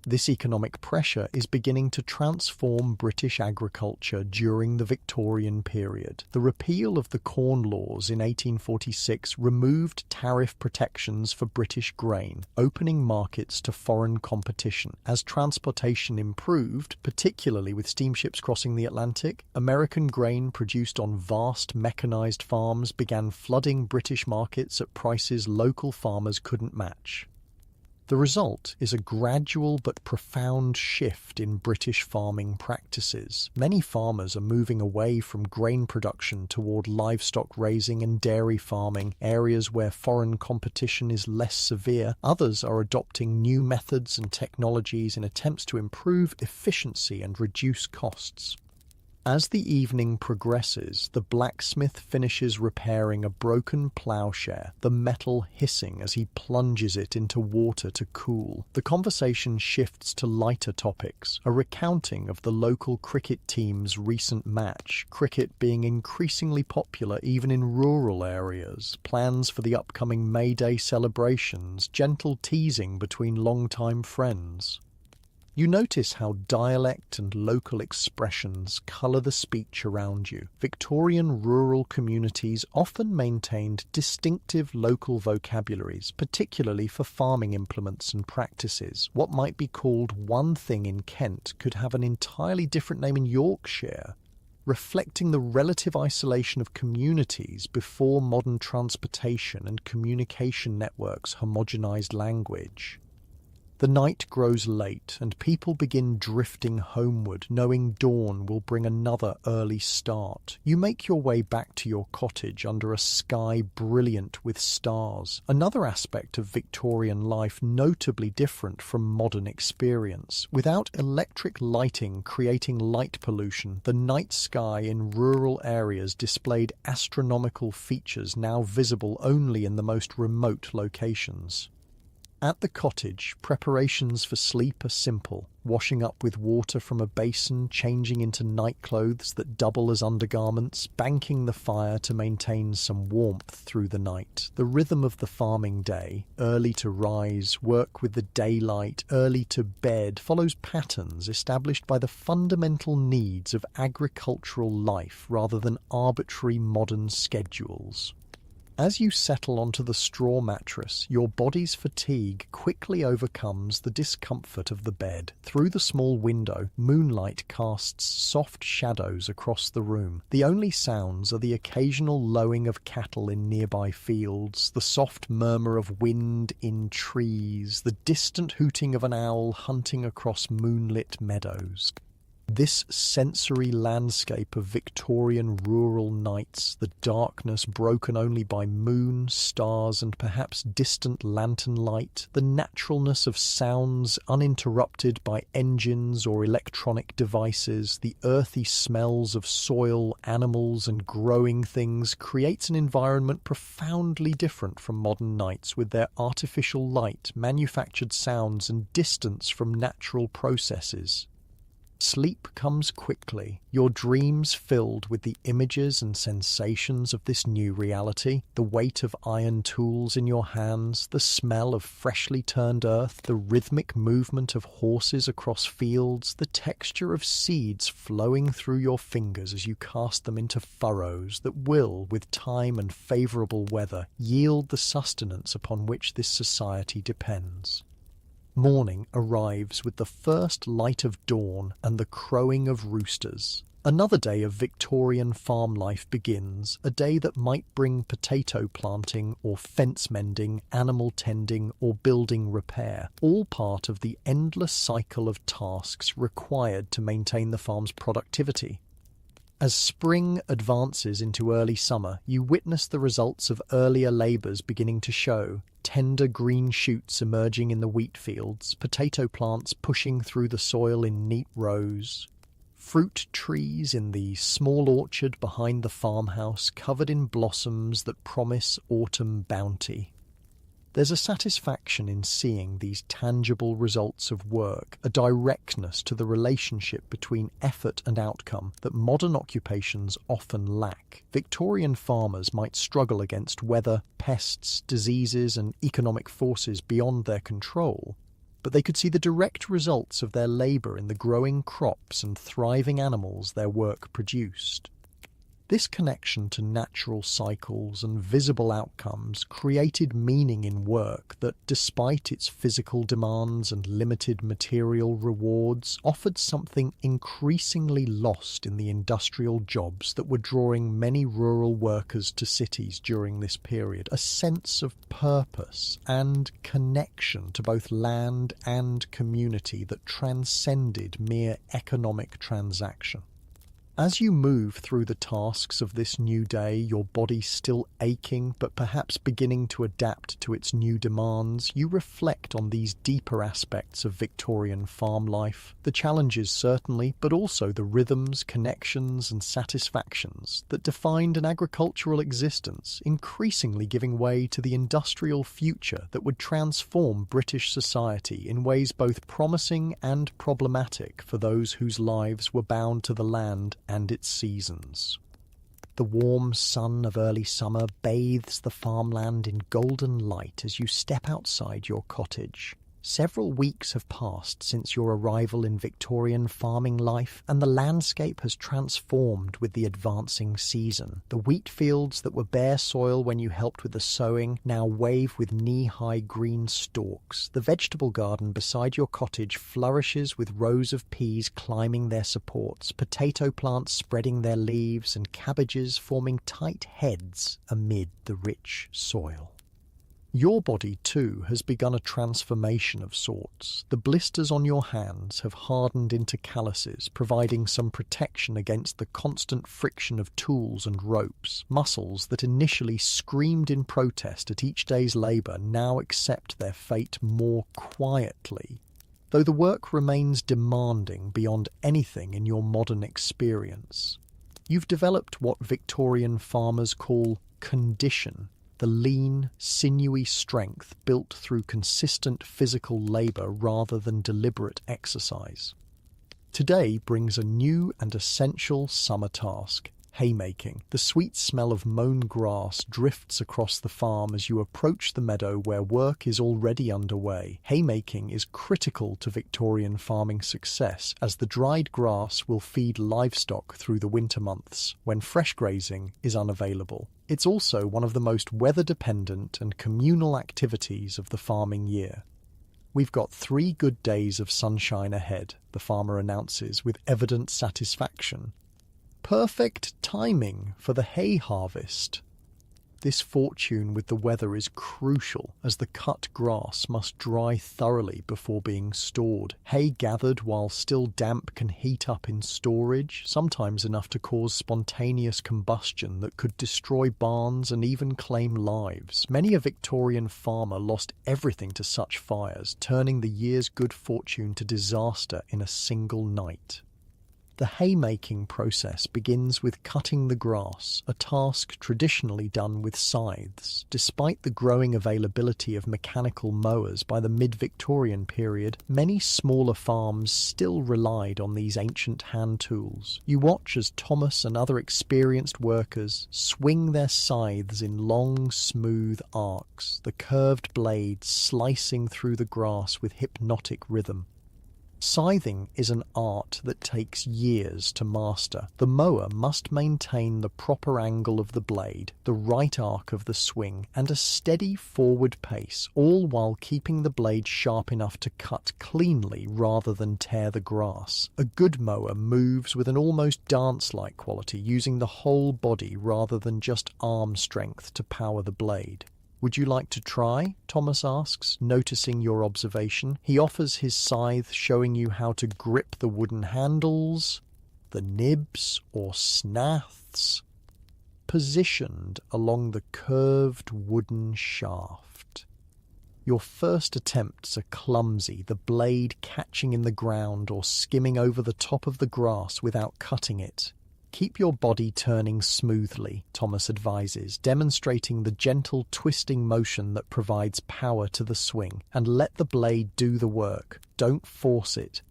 This economic pressure is beginning to transform British agriculture during the Victorian period. The repeal of the Corn Laws in 1846 removed tariff protections for British grain, opening markets to foreign competition. As transportation improved, particularly with steamships crossing the Atlantic, American grain produced on vast mechanized farms began flooding British markets at prices local farmers couldn't match. The result is a gradual but profound shift in British farming practices. Many farmers are moving away from grain production toward livestock raising and dairy farming, areas where foreign competition is less severe. Others are adopting new methods and technologies in attempts to improve efficiency and reduce costs. As the evening progresses, the blacksmith finishes repairing a broken ploughshare, the metal hissing as he plunges it into water to cool. The conversation shifts to lighter topics, a recounting of the local cricket team's recent match, cricket being increasingly popular even in rural areas, plans for the upcoming May Day celebrations, gentle teasing between long-time friends. You notice how dialect and local expressions colour the speech around you. Victorian rural communities often maintained distinctive local vocabularies, particularly for farming implements and practices. What might be called one thing in Kent could have an entirely different name in Yorkshire, reflecting the relative isolation of communities before modern transportation and communication networks homogenised language. The night grows late, and people begin drifting homeward, knowing dawn will bring another early start. You make your way back to your cottage under a sky brilliant with stars, another aspect of Victorian life notably different from modern experience. Without electric lighting creating light pollution, the night sky in rural areas displayed astronomical features now visible only in the most remote locations. At the cottage, preparations for sleep are simple. Washing up with water from a basin, changing into night clothes that double as undergarments, banking the fire to maintain some warmth through the night. The rhythm of the farming day, early to rise, work with the daylight, early to bed, follows patterns established by the fundamental needs of agricultural life rather than arbitrary modern schedules. As you settle onto the straw mattress, your body's fatigue quickly overcomes the discomfort of the bed. Through the small window, moonlight casts soft shadows across the room. The only sounds are the occasional lowing of cattle in nearby fields, the soft murmur of wind in trees, the distant hooting of an owl hunting across moonlit meadows. This sensory landscape of Victorian rural nights, the darkness broken only by moon, stars, and perhaps distant lantern light, the naturalness of sounds uninterrupted by engines or electronic devices, the earthy smells of soil, animals, and growing things creates an environment profoundly different from modern nights with their artificial light, manufactured sounds, and distance from natural processes. Sleep comes quickly, your dreams filled with the images and sensations of this new reality, the weight of iron tools in your hands, the smell of freshly turned earth, the rhythmic movement of horses across fields, the texture of seeds flowing through your fingers as you cast them into furrows that will, with time and favourable weather, yield the sustenance upon which this society depends. Morning arrives with the first light of dawn and the crowing of roosters. Another day of Victorian farm life begins, a day that might bring potato planting or fence mending, animal tending or building repair, all part of the endless cycle of tasks required to maintain the farm's productivity. As spring advances into early summer, you witness the results of earlier labours beginning to show. Tender green shoots emerging in the wheat fields, potato plants pushing through the soil in neat rows, fruit trees in the small orchard behind the farmhouse covered in blossoms that promise autumn bounty. There's a satisfaction in seeing these tangible results of work, a directness to the relationship between effort and outcome that modern occupations often lack. Victorian farmers might struggle against weather, pests, diseases, and economic forces beyond their control, but they could see the direct results of their labour in the growing crops and thriving animals their work produced. This connection to natural cycles and visible outcomes created meaning in work that, despite its physical demands and limited material rewards, offered something increasingly lost in the industrial jobs that were drawing many rural workers to cities during this period, a sense of purpose and connection to both land and community that transcended mere economic transaction. As you move through the tasks of this new day, your body still aching but perhaps beginning to adapt to its new demands, you reflect on these deeper aspects of Victorian farm life, the challenges certainly, but also the rhythms, connections and satisfactions that defined an agricultural existence, increasingly giving way to the industrial future that would transform British society in ways both promising and problematic for those whose lives were bound to the land and its seasons. The warm sun of early summer bathes the farmland in golden light as you step outside your cottage. Several weeks have passed since your arrival in Victorian farming life, and the landscape has transformed with the advancing season. The wheat fields that were bare soil when you helped with the sowing now wave with knee-high green stalks. The vegetable garden beside your cottage flourishes with rows of peas climbing their supports, potato plants spreading their leaves, and cabbages forming tight heads amid the rich soil. Your body, too, has begun a transformation of sorts. The blisters on your hands have hardened into calluses, providing some protection against the constant friction of tools and ropes. Muscles that initially screamed in protest at each day's labour now accept their fate more quietly, though the work remains demanding beyond anything in your modern experience. You've developed what Victorian farmers call condition, the lean, sinewy strength built through consistent physical labour rather than deliberate exercise. Today brings a new and essential summer task: haymaking. The sweet smell of mown grass drifts across the farm as you approach the meadow where work is already underway. Haymaking is critical to Victorian farming success, as the dried grass will feed livestock through the winter months, when fresh grazing is unavailable. It's also one of the most weather-dependent and communal activities of the farming year. "We've got 3 good days of sunshine ahead," the farmer announces with evident satisfaction. Perfect timing for the hay harvest. This fortune with the weather is crucial, as the cut grass must dry thoroughly before being stored. Hay gathered while still damp can heat up in storage, sometimes enough to cause spontaneous combustion that could destroy barns and even claim lives. Many a Victorian farmer lost everything to such fires, turning the year's good fortune to disaster in a single night. The haymaking process begins with cutting the grass, a task traditionally done with scythes. Despite the growing availability of mechanical mowers by the mid-Victorian period, many smaller farms still relied on these ancient hand tools. You watch as Thomas and other experienced workers swing their scythes in long, smooth arcs, the curved blades slicing through the grass with hypnotic rhythm. Scything is an art that takes years to master. The mower must maintain the proper angle of the blade, the right arc of the swing, and a steady forward pace, all while keeping the blade sharp enough to cut cleanly rather than tear the grass. A good mower moves with an almost dance-like quality, using the whole body rather than just arm strength to power the blade. "Would you like to try?" Thomas asks, noticing your observation. He offers his scythe, showing you how to grip the wooden handles, the nibs or snaths, positioned along the curved wooden shaft. Your first attempts are clumsy, the blade catching in the ground or skimming over the top of the grass without cutting it. "Keep your body turning smoothly," Thomas advises, demonstrating the gentle twisting motion that provides power to the swing, and let the blade do the work. Don't force it.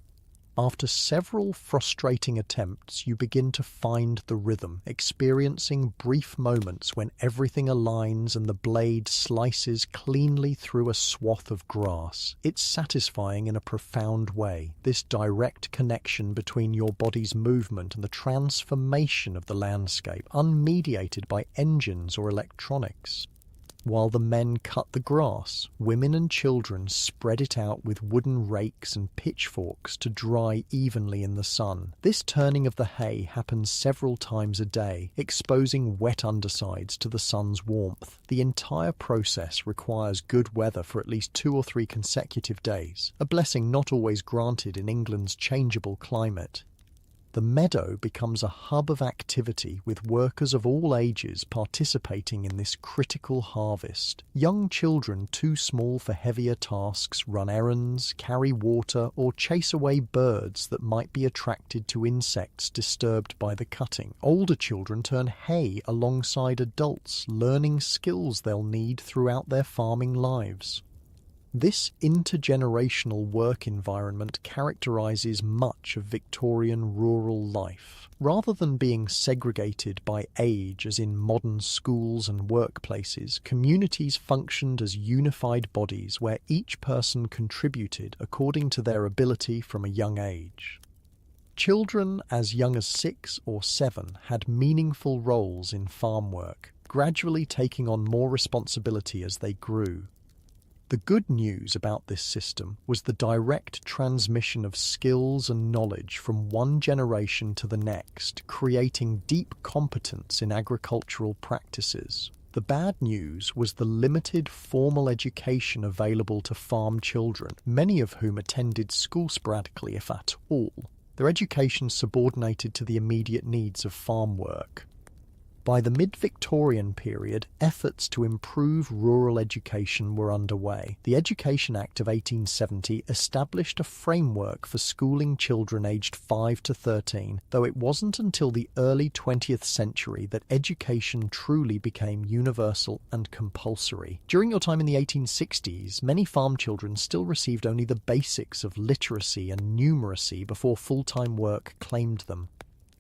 After several frustrating attempts, you begin to find the rhythm, experiencing brief moments when everything aligns and the blade slices cleanly through a swath of grass. It's satisfying in a profound way, this direct connection between your body's movement and the transformation of the landscape, unmediated by engines or electronics. While the men cut the grass, women and children spread it out with wooden rakes and pitchforks to dry evenly in the sun. This turning of the hay happens several times a day, exposing wet undersides to the sun's warmth. The entire process requires good weather for at least 2 or 3 consecutive days, a blessing not always granted in England's changeable climate. The meadow becomes a hub of activity, with workers of all ages participating in this critical harvest. Young children too small for heavier tasks run errands, carry water, or chase away birds that might be attracted to insects disturbed by the cutting. Older children turn hay alongside adults, learning skills they'll need throughout their farming lives. This intergenerational work environment characterises much of Victorian rural life. Rather than being segregated by age as in modern schools and workplaces, communities functioned as unified bodies where each person contributed according to their ability from a young age. Children as young as 6 or 7 had meaningful roles in farm work, gradually taking on more responsibility as they grew. The good news about this system was the direct transmission of skills and knowledge from one generation to the next, creating deep competence in agricultural practices. The bad news was the limited formal education available to farm children, many of whom attended school sporadically, if at all. Their education subordinated to the immediate needs of farm work. By the mid-Victorian period, efforts to improve rural education were underway. The Education Act of 1870 established a framework for schooling children aged 5 to 13, though it wasn't until the early 20th century that education truly became universal and compulsory. During your time in the 1860s, many farm children still received only the basics of literacy and numeracy before full-time work claimed them.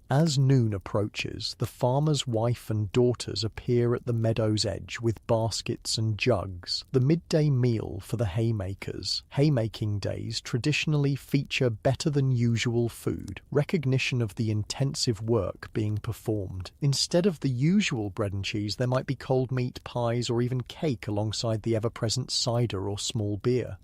As noon approaches, the farmer's wife and daughters appear at the meadow's edge with baskets and jugs, the midday meal for the haymakers. Haymaking days traditionally feature better-than-usual food, recognition of the intensive work being performed. Instead of the usual bread and cheese, there might be cold meat, pies, or even cake alongside the ever-present cider or small beer.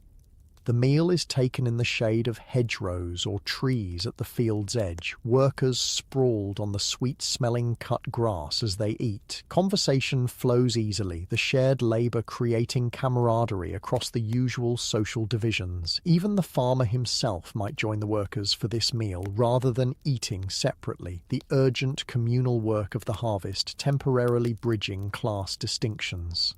The meal is taken in the shade of hedgerows or trees at the field's edge, workers sprawled on the sweet-smelling cut grass as they eat. Conversation flows easily, the shared labour creating camaraderie across the usual social divisions. Even the farmer himself might join the workers for this meal rather than eating separately, the urgent communal work of the harvest temporarily bridging class distinctions.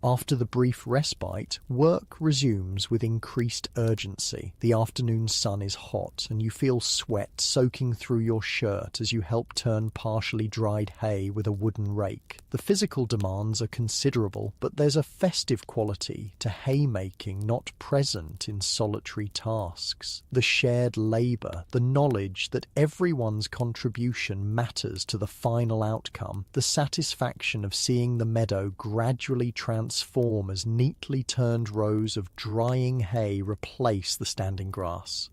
After the brief respite, work resumes with increased urgency. The afternoon sun is hot, and you feel sweat soaking through your shirt as you help turn partially dried hay with a wooden rake. The physical demands are considerable, but there's a festive quality to haymaking not present in solitary tasks. The shared labour, the knowledge that everyone's contribution matters to the final outcome, the satisfaction of seeing the meadow gradually transform as neatly turned rows of drying hay replace the standing grass.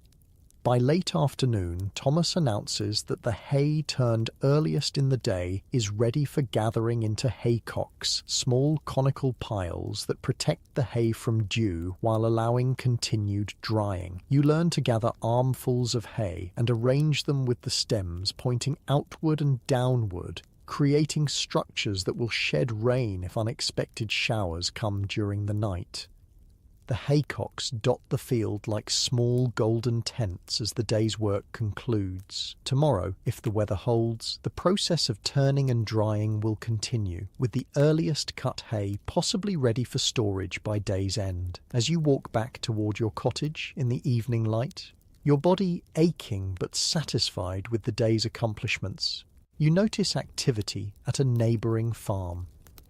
By late afternoon, Thomas announces that the hay turned earliest in the day is ready for gathering into haycocks, small conical piles that protect the hay from dew while allowing continued drying. You learn to gather armfuls of hay and arrange them with the stems pointing outward and downward, creating structures that will shed rain if unexpected showers come during the night. The haycocks dot the field like small golden tents as the day's work concludes. Tomorrow, if the weather holds, the process of turning and drying will continue, with the earliest cut hay possibly ready for storage by day's end. As you walk back toward your cottage in the evening light, your body aching but satisfied with the day's accomplishments, you notice activity at a neighbouring farm.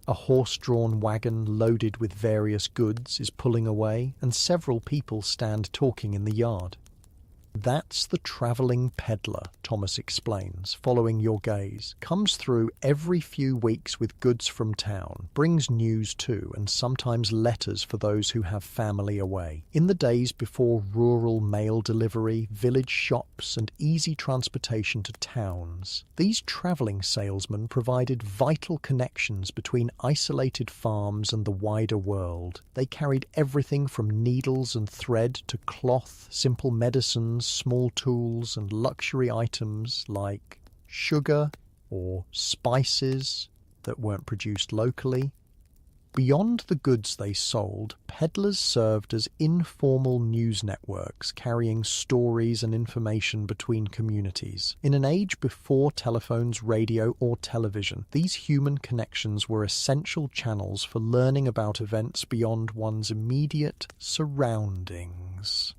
A horse-drawn wagon loaded with various goods is pulling away, and several people stand talking in the yard. That's the travelling peddler, Thomas explains, following your gaze. Comes through every few weeks with goods from town, brings news too, and sometimes letters for those who have family away. In the days before rural mail delivery, village shops, and easy transportation to towns, these travelling salesmen provided vital connections between isolated farms and the wider world. They carried everything from needles and thread to cloth, simple medicines, small tools, and luxury items like sugar or spices that weren't produced locally. Beyond the goods they sold, peddlers served as informal news networks carrying stories and information between communities. In an age before telephones, radio, or television, these human connections were essential channels for learning about events beyond one's immediate surroundings.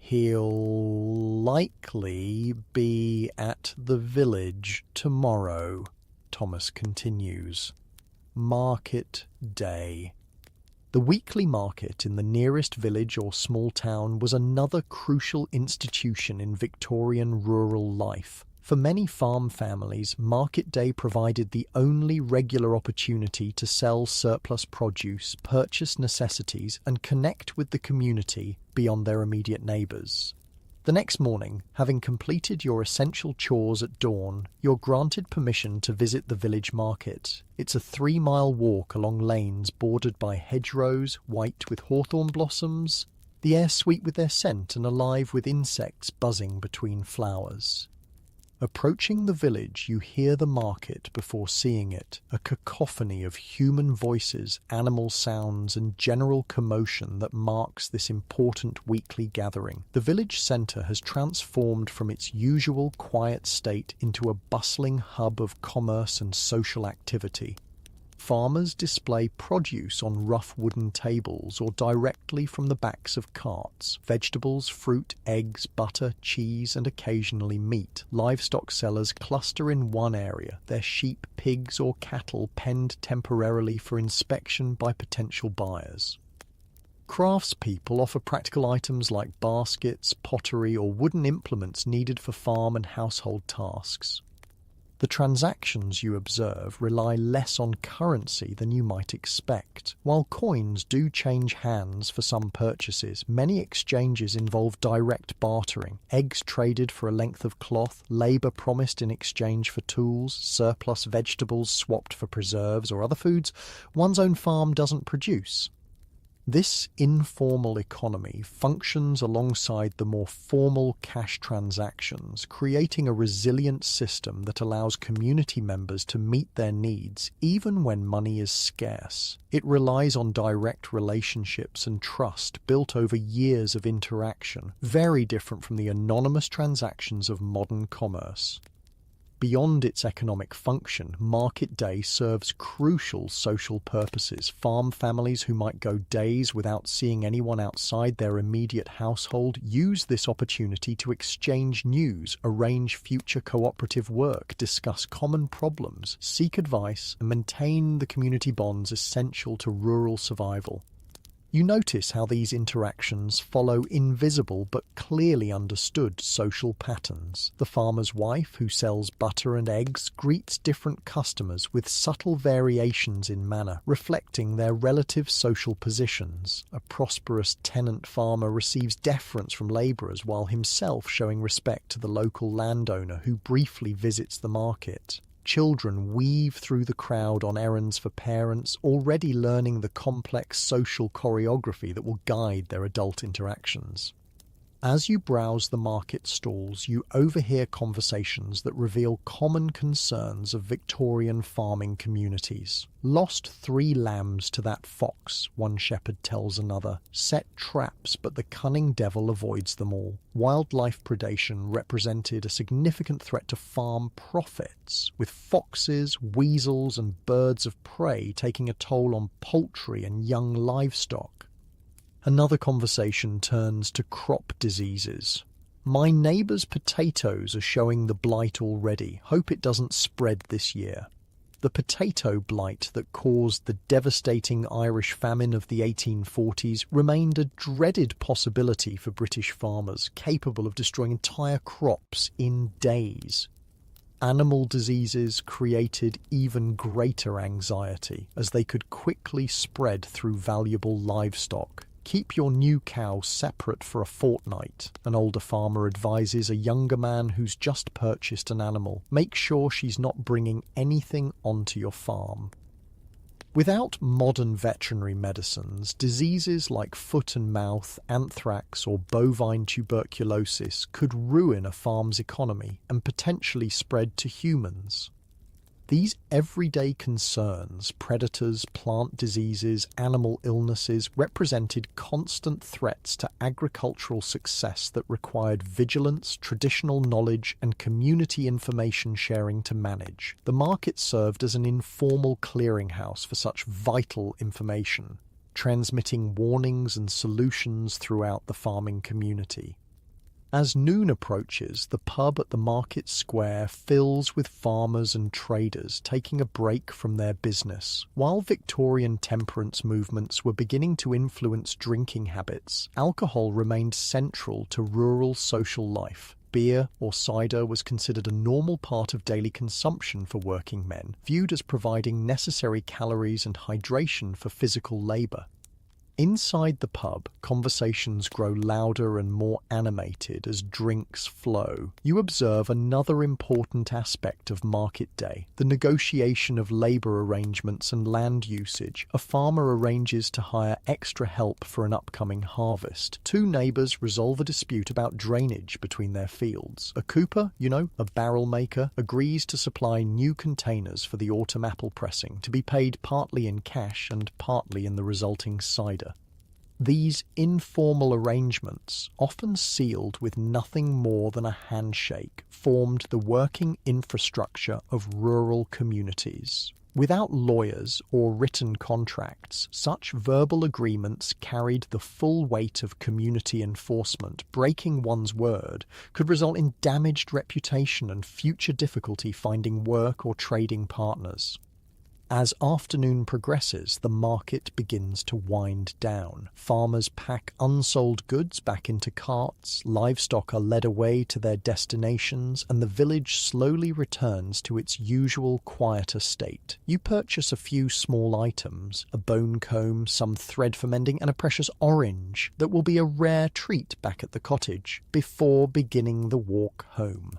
He'll likely be at the village tomorrow, Thomas continues. Market day. The weekly market in the nearest village or small town was another crucial institution in Victorian rural life. For many farm families, market day provided the only regular opportunity to sell surplus produce, purchase necessities, and connect with the community beyond their immediate neighbours. The next morning, having completed your essential chores at dawn, you're granted permission to visit the village market. It's a 3-mile walk along lanes bordered by hedgerows, white with hawthorn blossoms, the air sweet with their scent and alive with insects buzzing between flowers. Approaching the village, you hear the market before seeing it, a cacophony of human voices, animal sounds, and general commotion that marks this important weekly gathering. The village centre has transformed from its usual quiet state into a bustling hub of commerce and social activity. Farmers display produce on rough wooden tables or directly from the backs of carts. Vegetables, fruit, eggs, butter, cheese, and occasionally meat. Livestock sellers cluster in one area, their sheep, pigs, or cattle penned temporarily for inspection by potential buyers. Craftspeople offer practical items like baskets, pottery, or wooden implements needed for farm and household tasks. The transactions you observe rely less on currency than you might expect. While coins do change hands for some purchases, many exchanges involve direct bartering, eggs traded for a length of cloth, labour promised in exchange for tools, surplus vegetables swapped for preserves or other foods one's own farm doesn't produce. This informal economy functions alongside the more formal cash transactions, creating a resilient system that allows community members to meet their needs even when money is scarce. It relies on direct relationships and trust built over years of interaction, very different from the anonymous transactions of modern commerce. Beyond its economic function, Market Day serves crucial social purposes. Farm families who might go days without seeing anyone outside their immediate household use this opportunity to exchange news, arrange future cooperative work, discuss common problems, seek advice, and maintain the community bonds essential to rural survival. You notice how these interactions follow invisible but clearly understood social patterns. The farmer's wife, who sells butter and eggs, greets different customers with subtle variations in manner, reflecting their relative social positions. A prosperous tenant farmer receives deference from labourers while himself showing respect to the local landowner who briefly visits the market. Children weave through the crowd on errands for parents, already learning the complex social choreography that will guide their adult interactions. As you browse the market stalls, you overhear conversations that reveal common concerns of Victorian farming communities. "Lost 3 lambs to that fox," one shepherd tells another. "Set traps, but the cunning devil avoids them all." Wildlife predation represented a significant threat to farm profits, with foxes, weasels, and birds of prey taking a toll on poultry and young livestock. Another conversation turns to crop diseases. "My neighbour's potatoes are showing the blight already. Hope it doesn't spread this year." The potato blight that caused the devastating Irish famine of the 1840s remained a dreaded possibility for British farmers, capable of destroying entire crops in days. Animal diseases created even greater anxiety, as they could quickly spread through valuable livestock. "Keep your new cow separate for a fortnight," an older farmer advises a younger man who's just purchased an animal. "Make sure she's not bringing anything onto your farm." Without modern veterinary medicines, diseases like foot and mouth, anthrax, or bovine tuberculosis could ruin a farm's economy and potentially spread to humans. These everyday concerns, predators, plant diseases, animal illnesses, represented constant threats to agricultural success that required vigilance, traditional knowledge, and community information sharing to manage. The market served as an informal clearinghouse for such vital information, transmitting warnings and solutions throughout the farming community. As noon approaches, the pub at the market square fills with farmers and traders taking a break from their business. While Victorian temperance movements were beginning to influence drinking habits, alcohol remained central to rural social life. Beer or cider was considered a normal part of daily consumption for working men, viewed as providing necessary calories and hydration for physical labour. Inside the pub, conversations grow louder and more animated as drinks flow. You observe another important aspect of market day, the negotiation of labour arrangements and land usage. A farmer arranges to hire extra help for an upcoming harvest. Two neighbours resolve a dispute about drainage between their fields. A cooper, a barrel maker, agrees to supply new containers for the autumn apple pressing, to be paid partly in cash and partly in the resulting cider. These informal arrangements, often sealed with nothing more than a handshake, formed the working infrastructure of rural communities. Without lawyers or written contracts, such verbal agreements carried the full weight of community enforcement. Breaking one's word could result in damaged reputation and future difficulty finding work or trading partners. As afternoon progresses, the market begins to wind down. Farmers pack unsold goods back into carts, livestock are led away to their destinations, and the village slowly returns to its usual quieter state. You purchase a few small items, a bone comb, some thread for mending, and a precious orange that will be a rare treat back at the cottage, before beginning the walk home.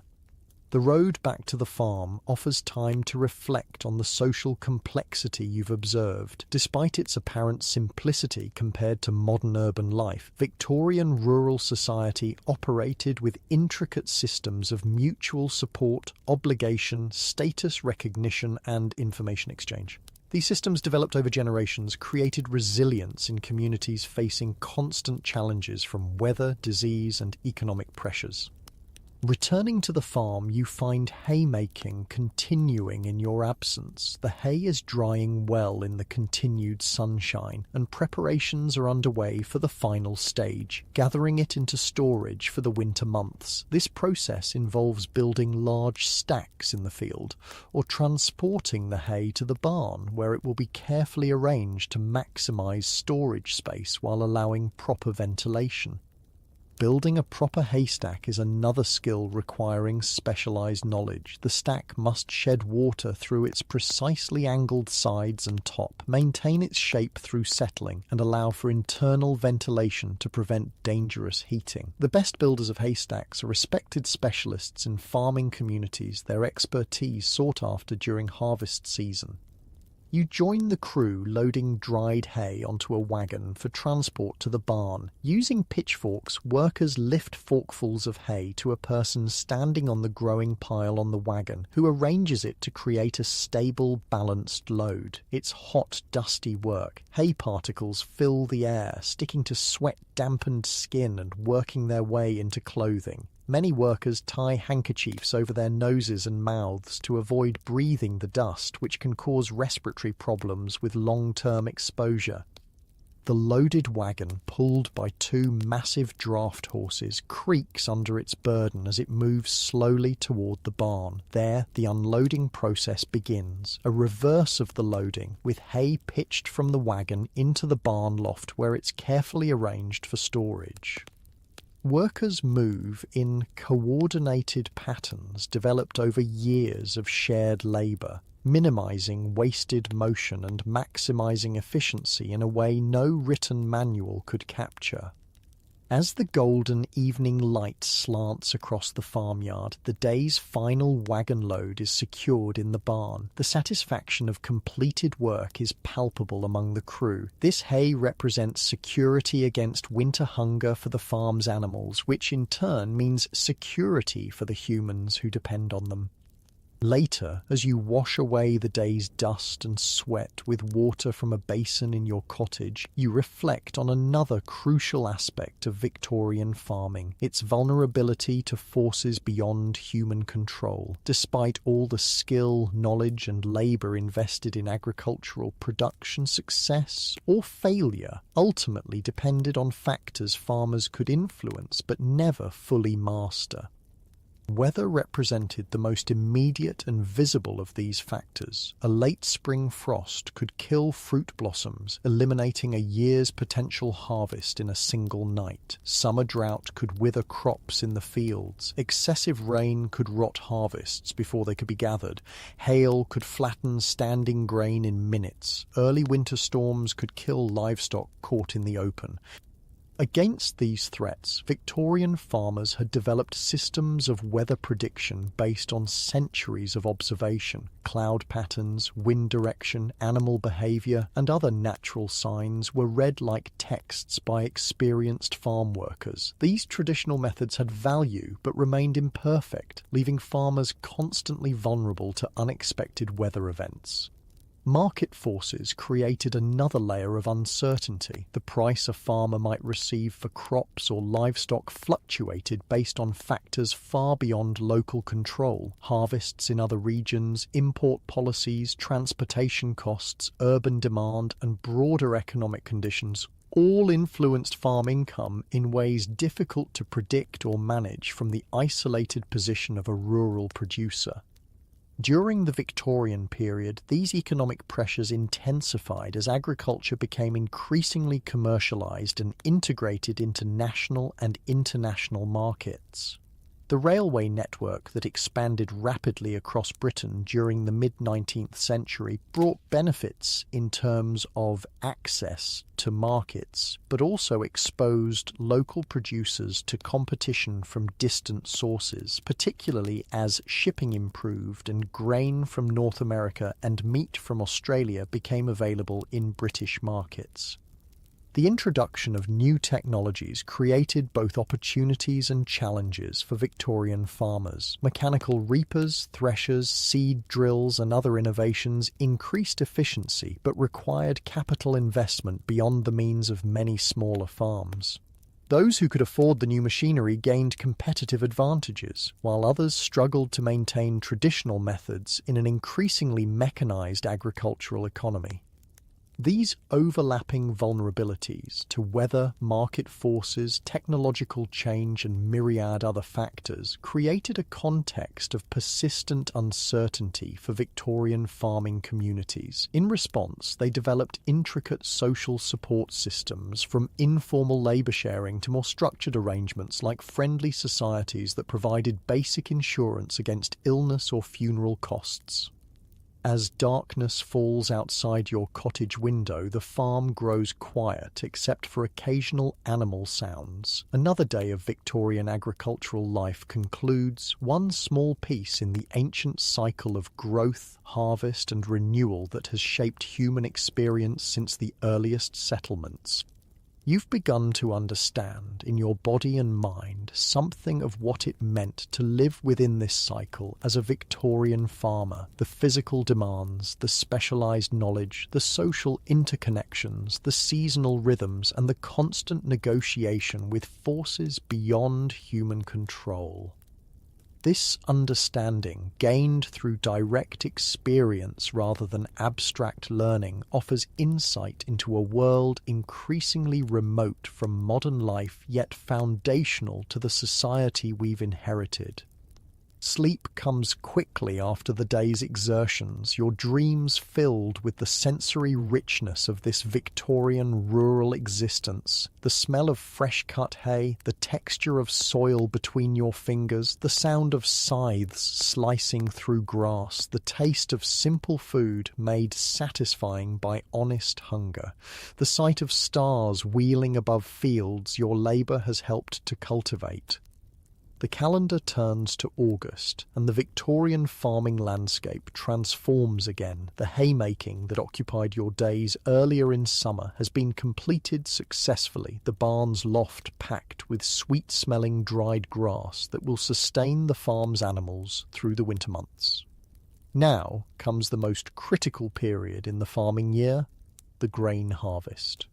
The road back to the farm offers time to reflect on the social complexity you've observed. Despite its apparent simplicity compared to modern urban life, Victorian rural society operated with intricate systems of mutual support, obligation, status recognition, and information exchange. These systems, developed over generations, created resilience in communities facing constant challenges from weather, disease, and economic pressures. Returning to the farm, you find haymaking continuing in your absence. The hay is drying well in the continued sunshine, and preparations are underway for the final stage, gathering it into storage for the winter months. This process involves building large stacks in the field, or transporting the hay to the barn, where it will be carefully arranged to maximize storage space while allowing proper ventilation. Building a proper haystack is another skill requiring specialized knowledge. The stack must shed water through its precisely angled sides and top, maintain its shape through settling, and allow for internal ventilation to prevent dangerous heating. The best builders of haystacks are respected specialists in farming communities, their expertise sought after during harvest season. You join the crew loading dried hay onto a wagon for transport to the barn. Using pitchforks, workers lift forkfuls of hay to a person standing on the growing pile on the wagon, who arranges it to create a stable, balanced load. It's hot, dusty work. Hay particles fill the air, sticking to sweat-dampened skin and working their way into clothing. Many workers tie handkerchiefs over their noses and mouths to avoid breathing the dust, which can cause respiratory problems with long-term exposure. The loaded wagon, pulled by two massive draft horses, creaks under its burden as it moves slowly toward the barn. There, the unloading process begins, a reverse of the loading, with hay pitched from the wagon into the barn loft where it's carefully arranged for storage. Workers move in coordinated patterns developed over years of shared labour, minimising wasted motion and maximising efficiency in a way no written manual could capture. As the golden evening light slants across the farmyard, the day's final wagon load is secured in the barn. The satisfaction of completed work is palpable among the crew. This hay represents security against winter hunger for the farm's animals, which in turn means security for the humans who depend on them. Later, as you wash away the day's dust and sweat with water from a basin in your cottage, you reflect on another crucial aspect of Victorian farming, its vulnerability to forces beyond human control. Despite all the skill, knowledge, and labour invested in agricultural production, success or failure ultimately depended on factors farmers could influence but never fully master. Weather represented the most immediate and visible of these factors. A late spring frost could kill fruit blossoms, eliminating a year's potential harvest in a single night. Summer drought could wither crops in the fields. Excessive rain could rot harvests before they could be gathered. Hail could flatten standing grain in minutes. Early winter storms could kill livestock caught in the open. Against these threats, Victorian farmers had developed systems of weather prediction based on centuries of observation. Cloud patterns, wind direction, animal behaviour, and other natural signs were read like texts by experienced farm workers. These traditional methods had value but remained imperfect, leaving farmers constantly vulnerable to unexpected weather events. Market forces created another layer of uncertainty. The price a farmer might receive for crops or livestock fluctuated based on factors far beyond local control. Harvests in other regions, import policies, transportation costs, urban demand, and broader economic conditions all influenced farm income in ways difficult to predict or manage from the isolated position of a rural producer. During the Victorian period, these economic pressures intensified as agriculture became increasingly commercialised and integrated into national and international markets. The railway network that expanded rapidly across Britain during the mid-19th century brought benefits in terms of access to markets, but also exposed local producers to competition from distant sources, particularly as shipping improved and grain from North America and meat from Australia became available in British markets. The introduction of new technologies created both opportunities and challenges for Victorian farmers. Mechanical reapers, threshers, seed drills, and other innovations increased efficiency but required capital investment beyond the means of many smaller farms. Those who could afford the new machinery gained competitive advantages, while others struggled to maintain traditional methods in an increasingly mechanized agricultural economy. These overlapping vulnerabilities to weather, market forces, technological change, and myriad other factors created a context of persistent uncertainty for Victorian farming communities. In response, they developed intricate social support systems, from informal labour sharing to more structured arrangements like friendly societies that provided basic insurance against illness or funeral costs. As darkness falls outside your cottage window, the farm grows quiet except for occasional animal sounds. Another day of Victorian agricultural life concludes, one small piece in the ancient cycle of growth, harvest, and renewal that has shaped human experience since the earliest settlements. You've begun to understand, in your body and mind, something of what it meant to live within this cycle as a Victorian farmer. The physical demands, the specialised knowledge, the social interconnections, the seasonal rhythms, and the constant negotiation with forces beyond human control. This understanding, gained through direct experience rather than abstract learning, offers insight into a world increasingly remote from modern life yet foundational to the society we've inherited. Sleep comes quickly after the day's exertions, your dreams filled with the sensory richness of this Victorian rural existence. The smell of fresh-cut hay, the texture of soil between your fingers, the sound of scythes slicing through grass, the taste of simple food made satisfying by honest hunger, the sight of stars wheeling above fields your labour has helped to cultivate. The calendar turns to August, and the Victorian farming landscape transforms again. The haymaking that occupied your days earlier in summer has been completed successfully, the barn's loft packed with sweet-smelling dried grass that will sustain the farm's animals through the winter months. Now comes the most critical period in the farming year, the grain harvest.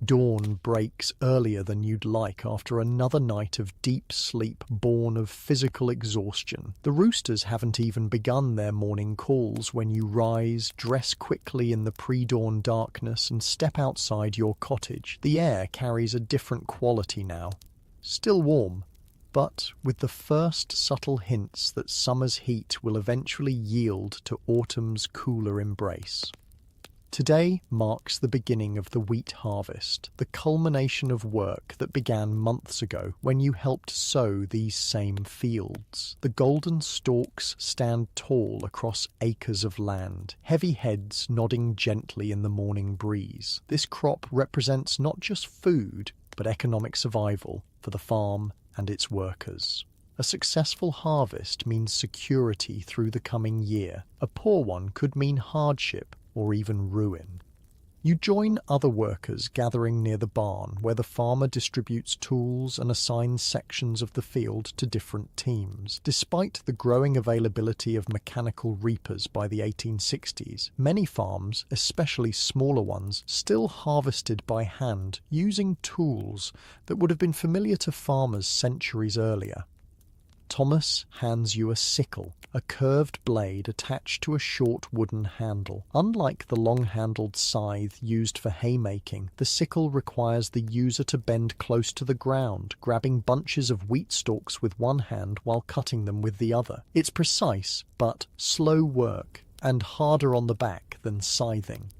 Dawn breaks earlier than you'd like after another night of deep sleep born of physical exhaustion. The roosters haven't even begun their morning calls when you rise, dress quickly in the pre-dawn darkness, and step outside your cottage. The air carries a different quality now. Still warm, but with the first subtle hints that summer's heat will eventually yield to autumn's cooler embrace. Today marks the beginning of the wheat harvest, the culmination of work that began months ago when you helped sow these same fields. The golden stalks stand tall across acres of land, heavy heads nodding gently in the morning breeze. This crop represents not just food, but economic survival for the farm and its workers. A successful harvest means security through the coming year. A poor one could mean hardship or even ruin. You join other workers gathering near the barn where the farmer distributes tools and assigns sections of the field to different teams. Despite the growing availability of mechanical reapers by the 1860s, many farms, especially smaller ones, still harvested by hand using tools that would have been familiar to farmers centuries earlier. Thomas hands you a sickle, a curved blade attached to a short wooden handle. Unlike the long-handled scythe used for haymaking, the sickle requires the user to bend close to the ground, grabbing bunches of wheat stalks with one hand while cutting them with the other. It's precise, but slow work, and harder on the back than scything.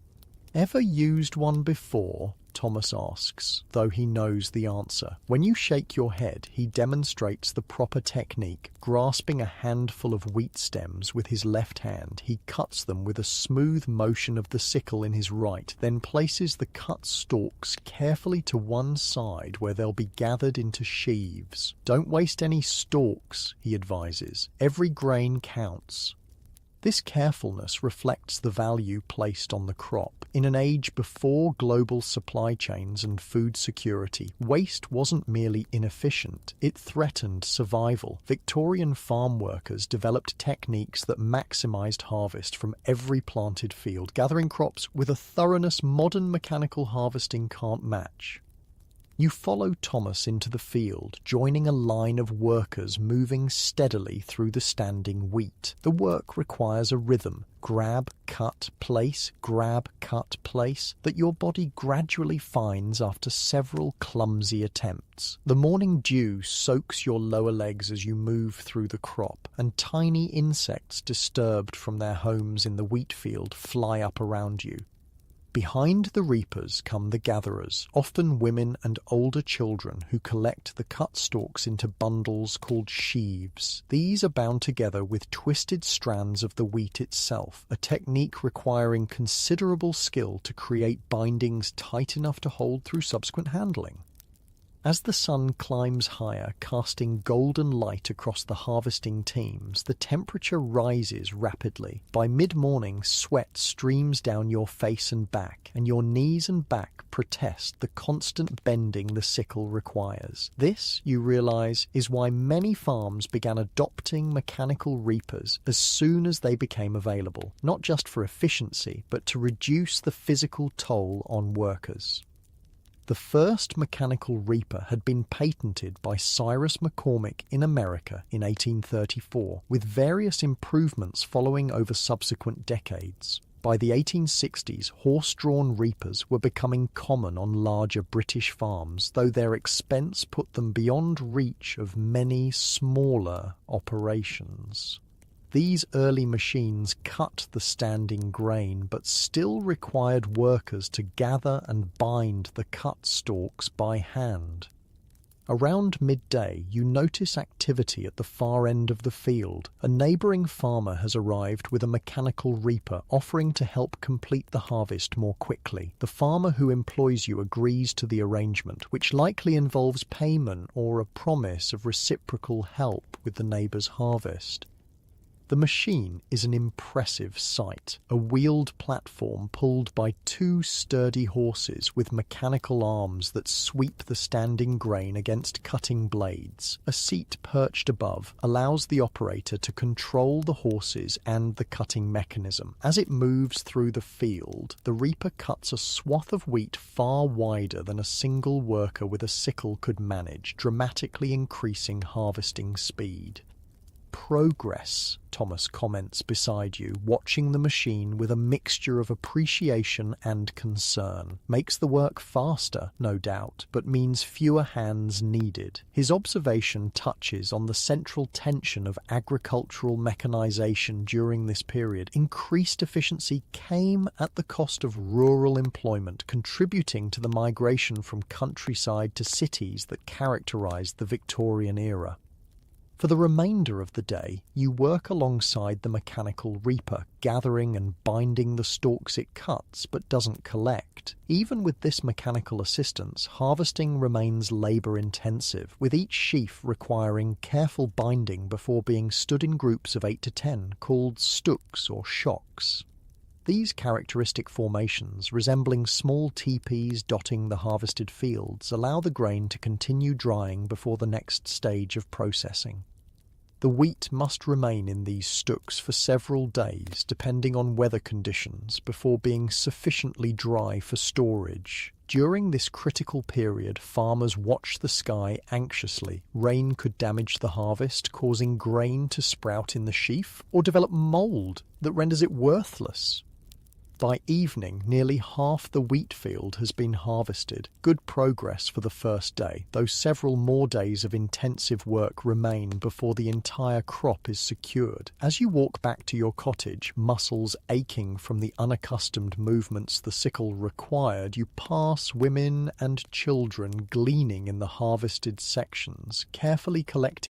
Ever used one before? Thomas asks, though he knows the answer. When you shake your head, he demonstrates the proper technique. Grasping a handful of wheat stems with his left hand, he cuts them with a smooth motion of the sickle in his right, then places the cut stalks carefully to one side where they'll be gathered into sheaves. Don't waste any stalks, he advises. Every grain counts. This carefulness reflects the value placed on the crop. In an age before global supply chains and food security, waste wasn't merely inefficient, it threatened survival. Victorian farm workers developed techniques that maximized harvest from every planted field, gathering crops with a thoroughness modern mechanical harvesting can't match. You follow Thomas into the field, joining a line of workers moving steadily through the standing wheat. The work requires a rhythm, grab, cut, place, grab, cut, place, that your body gradually finds after several clumsy attempts. The morning dew soaks your lower legs as you move through the crop, and tiny insects disturbed from their homes in the wheat field fly up around you. Behind the reapers come the gatherers, often women and older children who collect the cut stalks into bundles called sheaves. These are bound together with twisted strands of the wheat itself, a technique requiring considerable skill to create bindings tight enough to hold through subsequent handling. As the sun climbs higher, casting golden light across the harvesting teams, the temperature rises rapidly. By mid-morning, sweat streams down your face and back, and your knees and back protest the constant bending the sickle requires. This, you realize, is why many farms began adopting mechanical reapers as soon as they became available, not just for efficiency, but to reduce the physical toll on workers. The first mechanical reaper had been patented by Cyrus McCormick in America in 1834, with various improvements following over subsequent decades. By the 1860s, horse-drawn reapers were becoming common on larger British farms, though their expense put them beyond reach of many smaller operations. These early machines cut the standing grain, but still required workers to gather and bind the cut stalks by hand. Around midday, you notice activity at the far end of the field. A neighbouring farmer has arrived with a mechanical reaper, offering to help complete the harvest more quickly. The farmer who employs you agrees to the arrangement, which likely involves payment or a promise of reciprocal help with the neighbour's harvest. The machine is an impressive sight, a wheeled platform pulled by two sturdy horses with mechanical arms that sweep the standing grain against cutting blades. A seat perched above allows the operator to control the horses and the cutting mechanism. As it moves through the field, the reaper cuts a swath of wheat far wider than a single worker with a sickle could manage, dramatically increasing harvesting speed. progress, Thomas comments beside you, watching the machine with a mixture of appreciation and concern. Makes the work faster, no doubt, but means fewer hands needed. His observation touches on the central tension of agricultural mechanization during this period. Increased efficiency came at the cost of rural employment, contributing to the migration from countryside to cities that characterized the Victorian era. For the remainder of the day, you work alongside the mechanical reaper, gathering and binding the stalks it cuts but doesn't collect. Even with this mechanical assistance, harvesting remains labour-intensive, with each sheaf requiring careful binding before being stood in groups of 8 to 10, called stooks or shocks. These characteristic formations, resembling small teepees dotting the harvested fields, allow the grain to continue drying before the next stage of processing. The wheat must remain in these stooks for several days, depending on weather conditions, before being sufficiently dry for storage. During this critical period, farmers watch the sky anxiously. Rain could damage the harvest, causing grain to sprout in the sheaf, or develop mould that renders it worthless. By evening, nearly half the wheat field has been harvested. Good progress for the first day, though several more days of intensive work remain before the entire crop is secured. As you walk back to your cottage, muscles aching from the unaccustomed movements the sickle required, you pass women and children gleaning in the harvested sections, carefully collecting